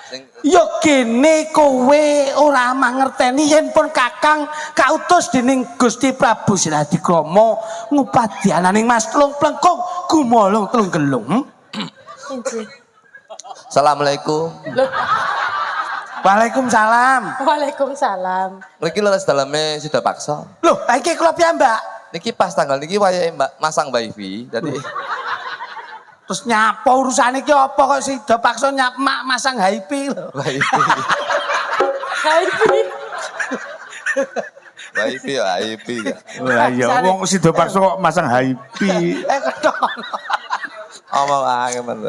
Sing Yo kene kowe ora mangerteni yen pun Kakang kautus dening Gusti Prabu Siladikrama ngupadyananing Mas Tlung Plengkung gumolong telung gelung. Injih. Assalamualaikum. Waalaikumsalam. Waalaikumsalam. Mriki leres daleme Sida paksa. Loh, iki kula piyambak. Niki pas tanggal niki wayahe Mbak masang Mbak Ivi. Dadi Terus nyapa urusane iki apa kok Sida paksa masang HP lho. Mbak Ivi. Mbak Ivi ya, Ivi ya. Lah iya wong Sida paksa kok masang HP. Ketok. Omong ae men.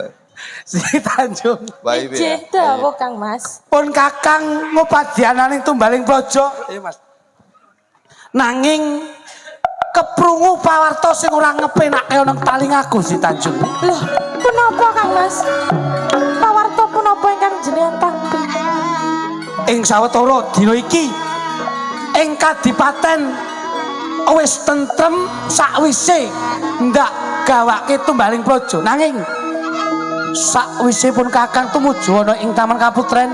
Si Tanjung. Mbak Ivi. ya. Injih dawuh Kang Mas. Pun Kakang ngupadyananing tumbaling praja. Iya Mas. Nanging keprungu pawarta sing ora ngepenake ana taling aku si Tanjung. Loh, punapa Kang Mas? Pawarta punapa ingkang jenengan tampi? Ing sawetara dina iki ing kadipaten wis tentrem sakwise ndak gawake tumbaling praja. Nanging sakwise pun Kakang tumuju ana ing Taman Kaputren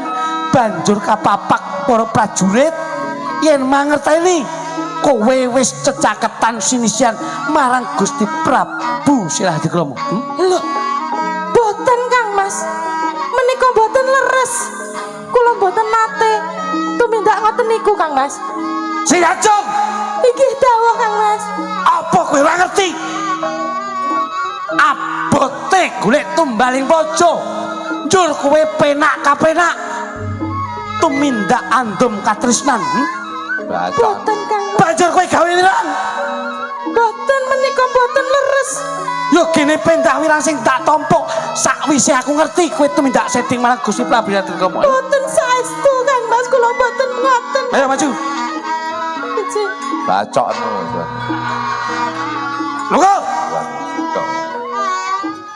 banjur kapapak para prajurit yen mangerteni kowe wis cecaketan sinisian marang Gusti Prabu Siladikrama. Loh, boten Kang Mas. Menika boten leres. Kula boten nate tumindak ngoten niku Kang Mas. Si Tanjung, Iki dawuh Kang Mas. apa kowe ora ngerti? Kudune golek tumbaling bojo. Njur kowe penak kapenak. Tumindak andum katresnan. Baca. Boten Kang Mas. Banjur kowe gawe wirang. Boten menika boten leres. Yo gene pendah wirang sing tak tompok. Sakwise aku ngerti kowe tumindak setting marang Gusti Prabu Yadragama. Boten saestu Kang Mas, kula boten ngoten. Ayo maju. Iji. Bacok no. Lho.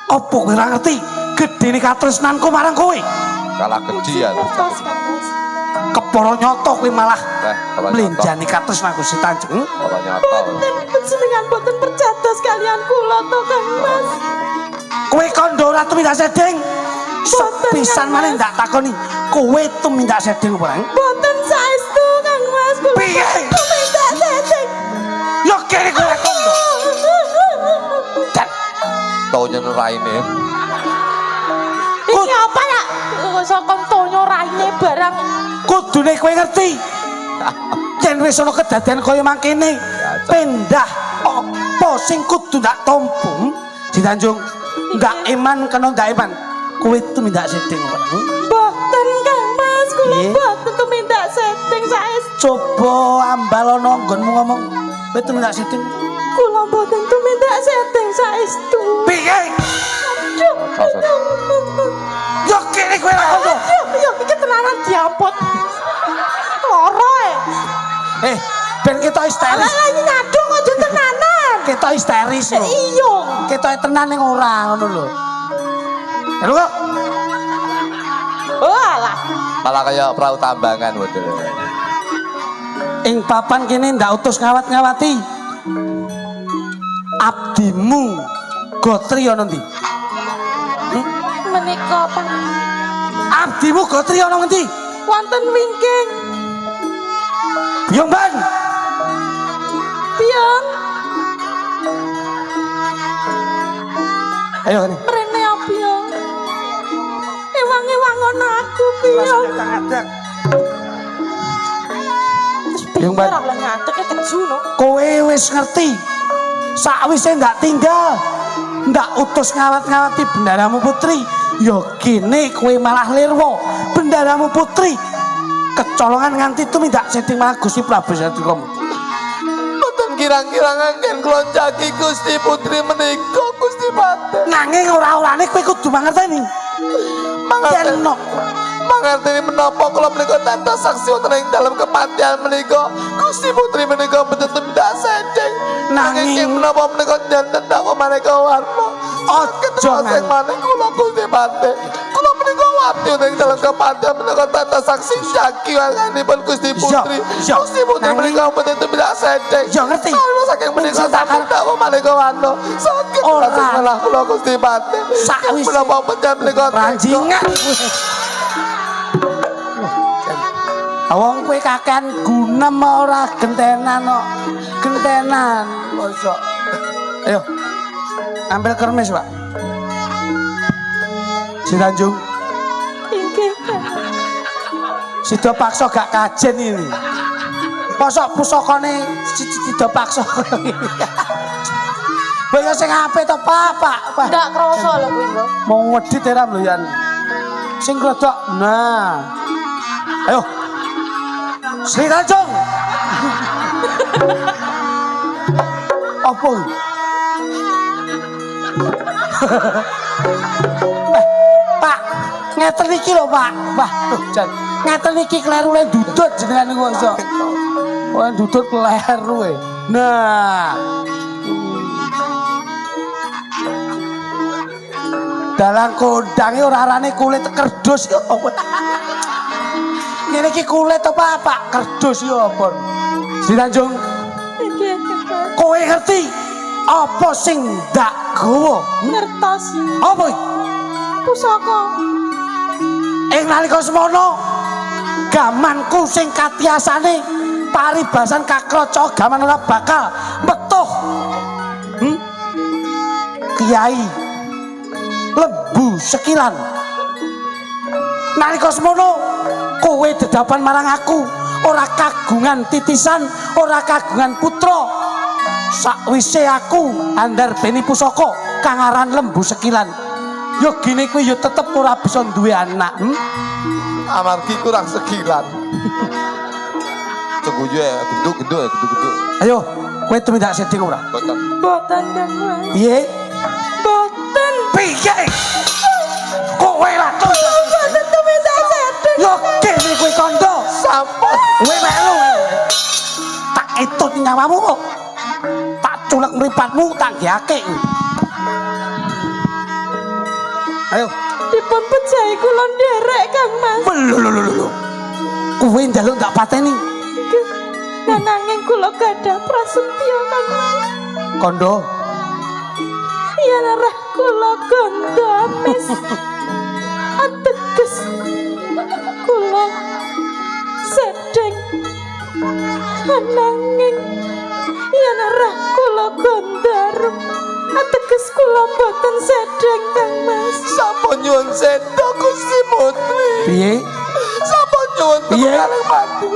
Apa kowe ora ngerti gedene katresnanku marang kowe? Kalah gede ya. Ngertos Kang Mas. Kepara nyoto kowe malah Kepara nyoto. mlenjani katresnanku si Tanjung. Ora nyoto. Boten panjenengan boten percados kalian kula to Kang Mas. Kowe kandha ora tumindak sedeng. Boten, Pisan Kang maneh Mas. ndak takoni, kowe tumindak sedeng apa? Boten saestu Kang Mas, kula Piye? tumindak sedeng. Yo kene kowe kandha. Dan Taunya raine. Iki apa ya? Saka tonyo raine barang. kudune kowe ngerti. Yen wis ana kedadian kaya mangkene, pendah apa sing kudu ndak tompo? Si Tanjung, ndak iman kena ndak iman. Kowe tumindak sedeng apa? Boten Kang Mas, kula Piye? boten tumindak setting saestu. Coba ambal ana nggonmu ngomong. Kowe tumindak sedeng. Kula boten tumindak setting saestu. Piye? Yo kene kowe ora kandha. Yo iki tenanan diampot. Loro Ben kita histeris. Alah iki ngadung aja tenanan. Kita histeris lho. Iya. Kita tenan ning ora ngono lho. Lho kok Oh alah. Malah kayak perahu tambangan betul. ing papan kene ndak utus ngawat-ngawati. Abdimu Gotri ana ndi? Menika Pak Abdimu Gotri ana ngendi? wonten wingking. Biung Ban. Piang Ayo kene. mrene ya piang. Ewang-ewang ana aku piang. Piang Ban. Ora oleh ngadeg keju no. Kowe wis ngerti. Sakwise ndak tinggal. Ndak utus ngawat-ngawati bendaramu putri. Ya kene kowe malah lirwa. Bendaramu putri kecolongan nganti tumindak setting marang Gusti Prabu Yadragama. Mboten kirang-kirang anggen kula jagi Gusti Putri menika Gusti Pate. Nanging ora-orane kowe kudu mangerteni. Mangerteni. Yen Mangerteni menapa kula menika dados saksi wonten ing dalam kematian menika Gusti Putri menika mboten tidak sedeng. Nanging- Nanging menapa menika janten dakwa maneka warna. Aja sing maneh kula Gusti Pate. Kula menika wati wonten ing dalam kematian menika dados saksi syaki wanganipun Gusti Putri. Iya. Gusti Putri Nanging- menika mboten tidak sedeng. Iya, ngerti. Kula saking menika sampun dakwa maneka warna. Sakit Ora. rasane malah kula Gusti Pate. Sakwise- menapa panjenengan menika ranjingan kowe. Wong kowe kakean gunem ora gentenan kok. Gentenan mosok. Ayo. Ambil kermes, Pak. Si Tanjung, Inggih. sida paksa gak kajen ini. Mosok pusakane sida paksa. Boyo sing apik to, Pak. Ndak krasa lho kuwi, Mbok. Mau wedit era mloyan. Sing rodok. Nah. Ayo. Sri Tanjung. Apa? Pak, ngeten iki lho, Pak. Wah, tuh, Jan. Ngeten iki klerune dudut jenengan niku iso. Wah, dudut kleru e. Nah. Dalang kondange ora arane kulit kerdus ya apa. Ngene iki kulit apa, Pak? Kerdus ya apa? Si Tanjung, Inggih. kowe ngerti apa sing ndak gawa? Ngertos. Apa iki? Pusaka. Ing nalika semono gamanku sing katiasane paribasan kakraca gaman ora bakal metuh. Kiai Lembu Sekilan. Nalika semono kowe dedapan marang aku, ora kagungan titisan, ora kagungan putra. Sakwise aku andar beni pusaka kang aran Lembu Sekilan. Yo gini kuwi yo tetep ora bisa duwe anak. Amargi kurang segilan. Tunggu ya, genduk ya, genduk. Ayo, kowe tumindak sedhing ora? Boten. Boten Kang Mas. Piye? Boten. Piye? Kowe ra Boten tumindak sedeng. yo kene kowe kondo. Sampun. Kowe melu. Tak etut nyawamu kok. Tak culek mripatmu tak gyake. Ayo. Dipun pejahi kula nderek Kang Mas. Lho. Kowe njaluk tak pateni. Nanging kula gadah prasetya Kang Mas. Kondo. Yen arah kula gondo amis. Ateges kula sedeng. Nanging yen arah kula gondo arum. Ateges kula boten sedeng Kang Mas. Sampun nyuwun seda Gusti Putri. Piye? Sampun nyuwun Piye? kalih pati.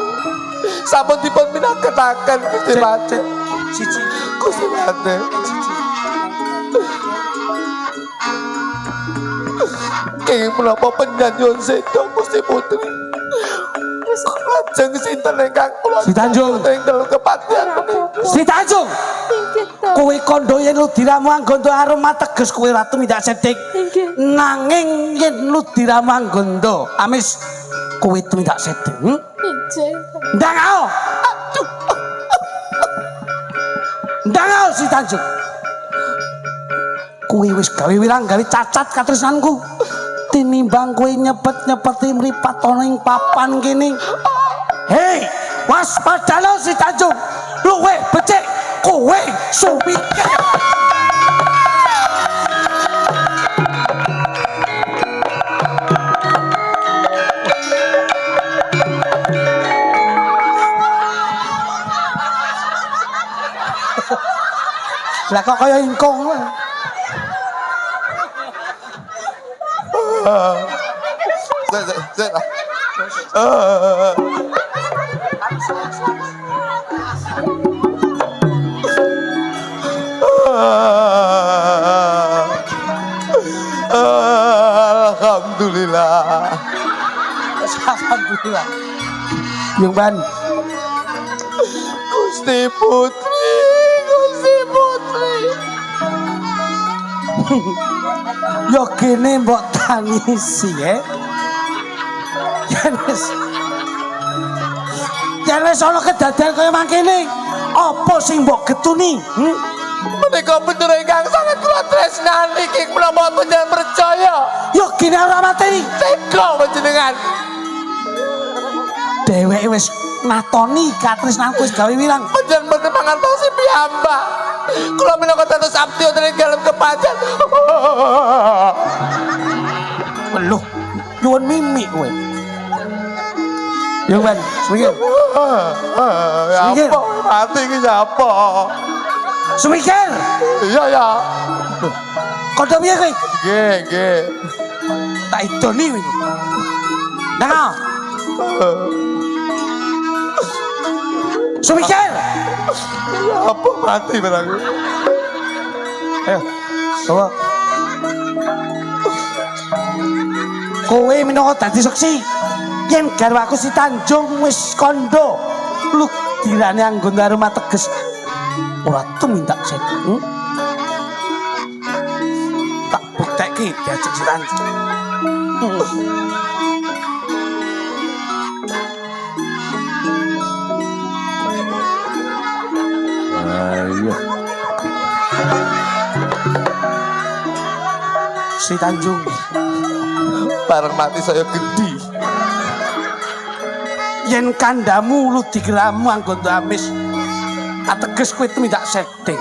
Sampun dipun pinaketaken Gusti Pati. Siji. Gusti Pati. Kenging menapa penyanyian seda Gusti Putri. Lajeng sinten ingkang kula Si Tanjung. ing dalem kepatihan menika. Si Tanjung. Inggih to. Kowe kondo yen lu diramu anggondo arum ateges kowe ora tumindak sedhik. Inggih. Nanging yen lu diramu anggondo amis kowe tumindak sedhik. Inggih. Ndangao. Ndangao si Tanjung. Kowe wis gawe wirang gawe cacat katresnanku. Tinimbang kowe nyepet-nyepeti mripat ana ing papan kene. Hei, waspadalo si Tanjung. Luwe becik kowe sumike. Lah kok kaya ingkung. Zek. Alhamdulillah. Alhamdulillah. Yung ban. Gusti Putri. Yo kene mbok tangisi Yen wis ana kedadian kaya mangkene, apa sing mbok getuni? Menika bener ingkang sangat kula tresnani king menapa panjenengan percaya. Yo kene ora mateni. Tega panjenengan. Dheweke wis natoni katresnanku wis gawe wirang. Panjenengan mboten mangertosi piyambak. Kula minangka dados abdi wonten ing dalem kepajan. Lho, nyuwun mimik kowe. Yo ban, semikir. Ya apa? Mati iki apa? Semikir. Iya. Kondo piye kowe? Nggih. Tak idoni kowe. Nah. Semikir. Ya apa mati barang. Ayo. Bawa. Kowe minangka dadi saksi yen garwaku si Tanjung wis kandha lu dirane anggon arum ateges ora tumindak sedeng. Tak buktekke diajak si Tanjung. Ayo. Si Tanjung Bareng mati saya gede. yen kandamu lu digeramu anggon amis ateges kowe tumindak sedeng.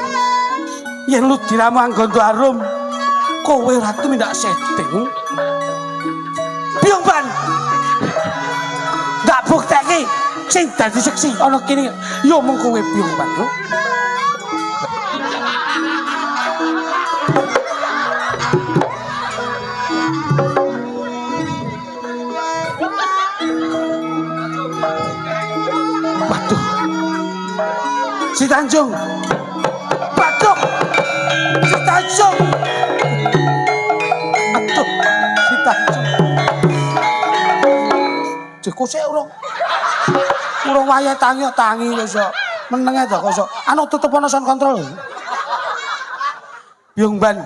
Yen lu diramu anggon arum kowe ora tumindak sedeng. Piung ban. Ndak buktekke sing dadi saksi ana kene yo mung kowe piung ban. Waduh. Si Tanjung. Waduh. Si Tanjung. Jeko sik urung wayah tangi wis kok. Menenge to kok. Anu tutup ana sound control. Biung ban.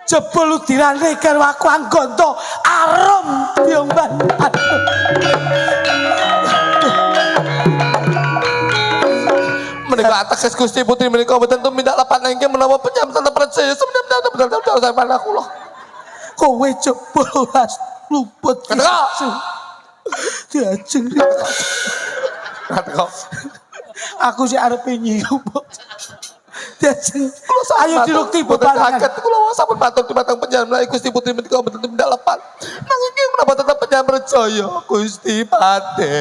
Jebul udirane karo aku anggonto arum biung ban. Menika atas Gusti Putri menika mboten tumindak lepan nggih menawa penyamatan percaya sebenarnya saya pada kula. Kowe jebul was luput. Diajeng. Aku sih arep nyium. Diajeng. Ayo dirukti bebarengan. Kula sampun matur dumateng panjenengan Gusti Putri menika mboten tumindak lepan. Nanging nggih menapa tetep panjenengan percaya Gusti Pate.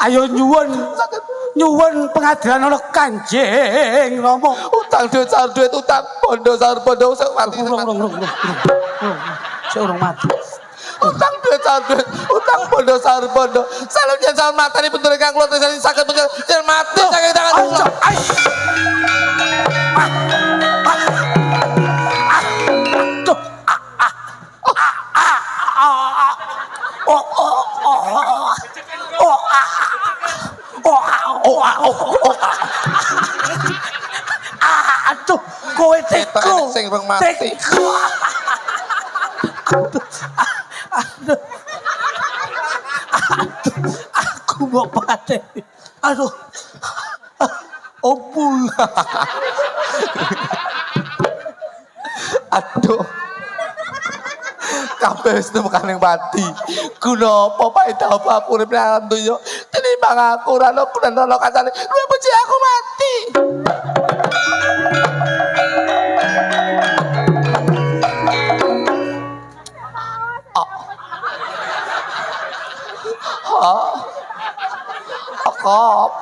Ayo nyuwun pengadilan ana Kanjeng Rama. Utang duit utang bondo sar bondo sing mati. Sik urung mati. Utang duit utang bondo sar bondo. Salunyen salun matani bener kang kula tresani saged panjenengan mati saking tangan kula. Aduh, kowe teko. Sing wong mati. Aduh. Aku mau pateni. Aduh. Opul. Aduh. Kabeh wis temekan ning pati. Guna apa paedah apa urip nang donya. Tinimbang aku ora ono kunan ono kancane. Luwih benci aku mati. Sekop.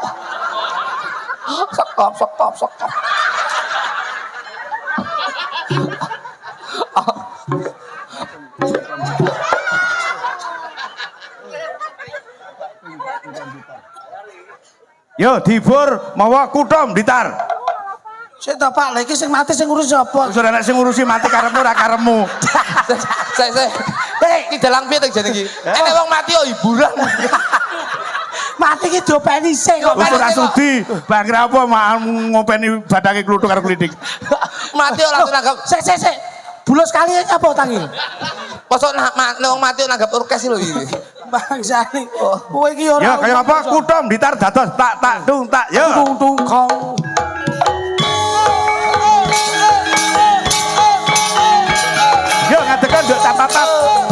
Yo dibur mawa kutom ditar. Sik to Pak, lha iki sing mati sing ngurus sapa? Wis ora nek sing ngurusi mati karepmu ora karepmu. Saya. Hei, iki dalang piye to jeneng iki? Enek wong mati yo hiburan. Mati ki diopeni sik kok. Wis ora sudi. Bangkir apa ngopeni badange kluthuk karo klitik. Mati ora langsung nanggap. Sik. Bulos kali apa utangi? Mosok wong mati nanggap orkes lho iki. Bangsane. Kowe iki ora. Ya kaya apa kutom ditar dados tak dung tak yo. Tung kong. Yo ngadekan nduk tap. Gunung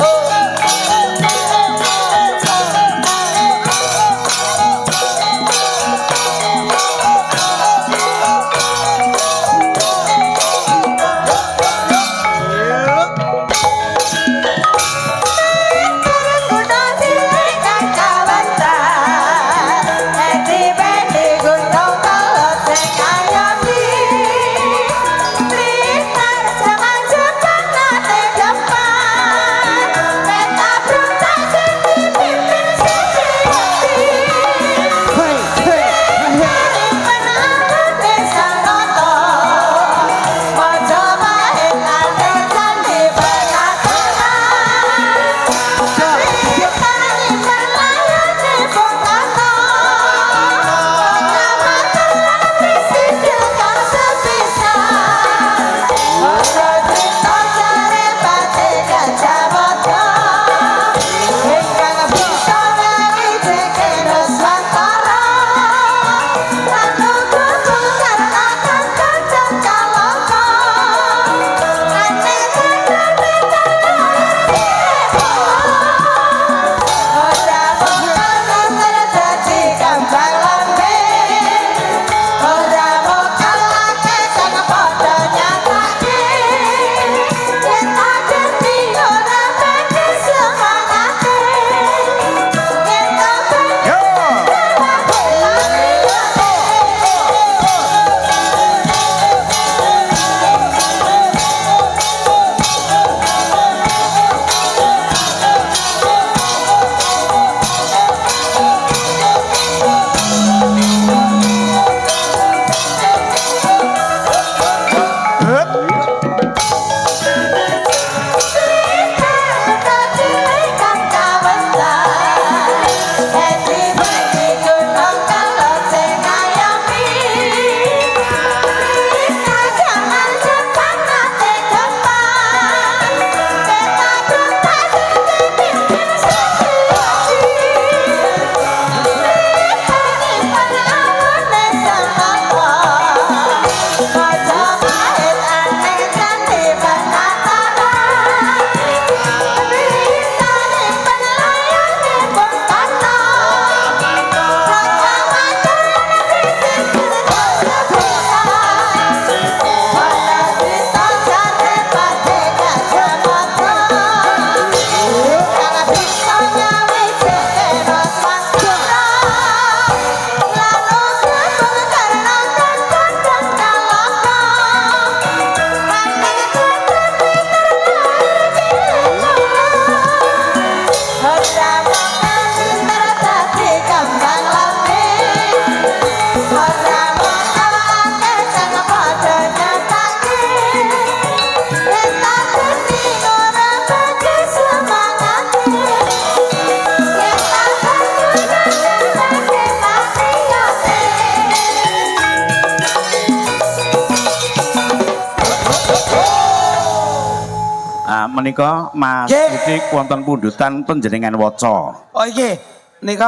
menika Mas Nggih. Titik wonten pundutan panjenengan waca. Oh iki nika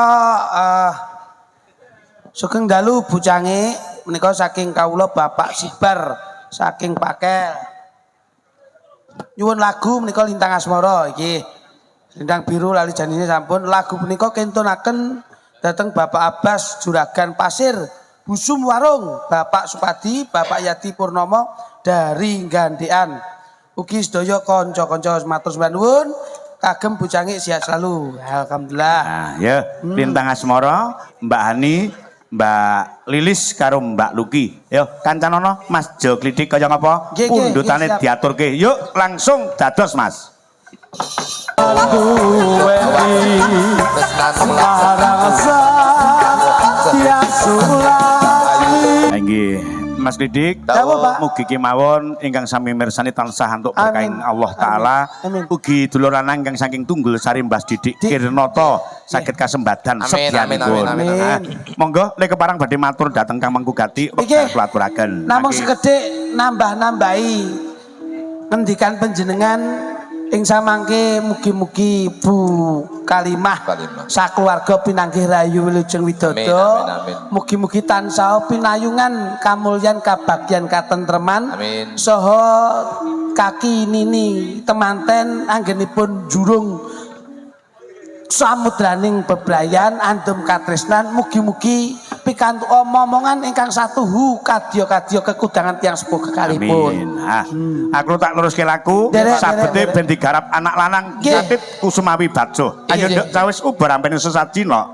sugeng dalu bucange menika saking kawula Bapak Sibar saking Pakel. Nyuwun lagu menika Lintang Asmara iki. Lintang biru lali janine sampun. Lagu menika kentunaken dhateng Bapak Abbas Juragan Pasir Busum Warung, Bapak Supadi, Bapak Yati Purnomo dari Gandean. Ugi sedaya kanca-kanca matur sembah nuwun kagem bucange sehat selalu. Alhamdulillah. Nah, ya, Lintang Asmara, Mbak Hani, Mbak Lilis karo Mbak Luki. Yo, kancanono Mas Jo Klidik kaya ngapa? Nggih, nggih, Pundutane nggih, siap. diaturke. Yuk, langsung dados, Mas. Nggih, Mas Klidik, Dawa, Pak. mugi kemawon ingkang sami mirsani tansah antuk berkahin Amin. Allah taala. Amin. Ugi dulur lanang ingkang saking tunggul sari Mbah Didik Kirnata saged kasembadan Amin, sedyanipun. amin, amin, Nah, monggo lek keparang badhe matur dhateng Kang Mangku Gati Iki, kula aturaken. namung Nggih. sekedhik nambah-nambahi ngendikan panjenengan ing samangke mugi-mugi Bu Kalimah sakeluarga pinanggih rayu wilujeng widodo. Amin, amin, amin. Mugi-mugi tansah pinayungan kamulyan kabagyan katentreman Amin. saha kaki nini temanten anggenipun jurung samudraning bebrayan andum katresnan mugi-mugi pikantuk omongan ingkang satuhu kadya-kadya kekudangan tiyang sepuh kekalipun. Amin. Ah, aku tak luruske laku Derek, sabete derek, ben digarap anak lanang Nggih. Kapit Kusumawi Bajo. Ayo Nggih. nduk cawis ubar ampene sesaji no.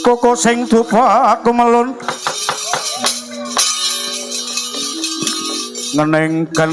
Koko sing dupa kumelun ngenengken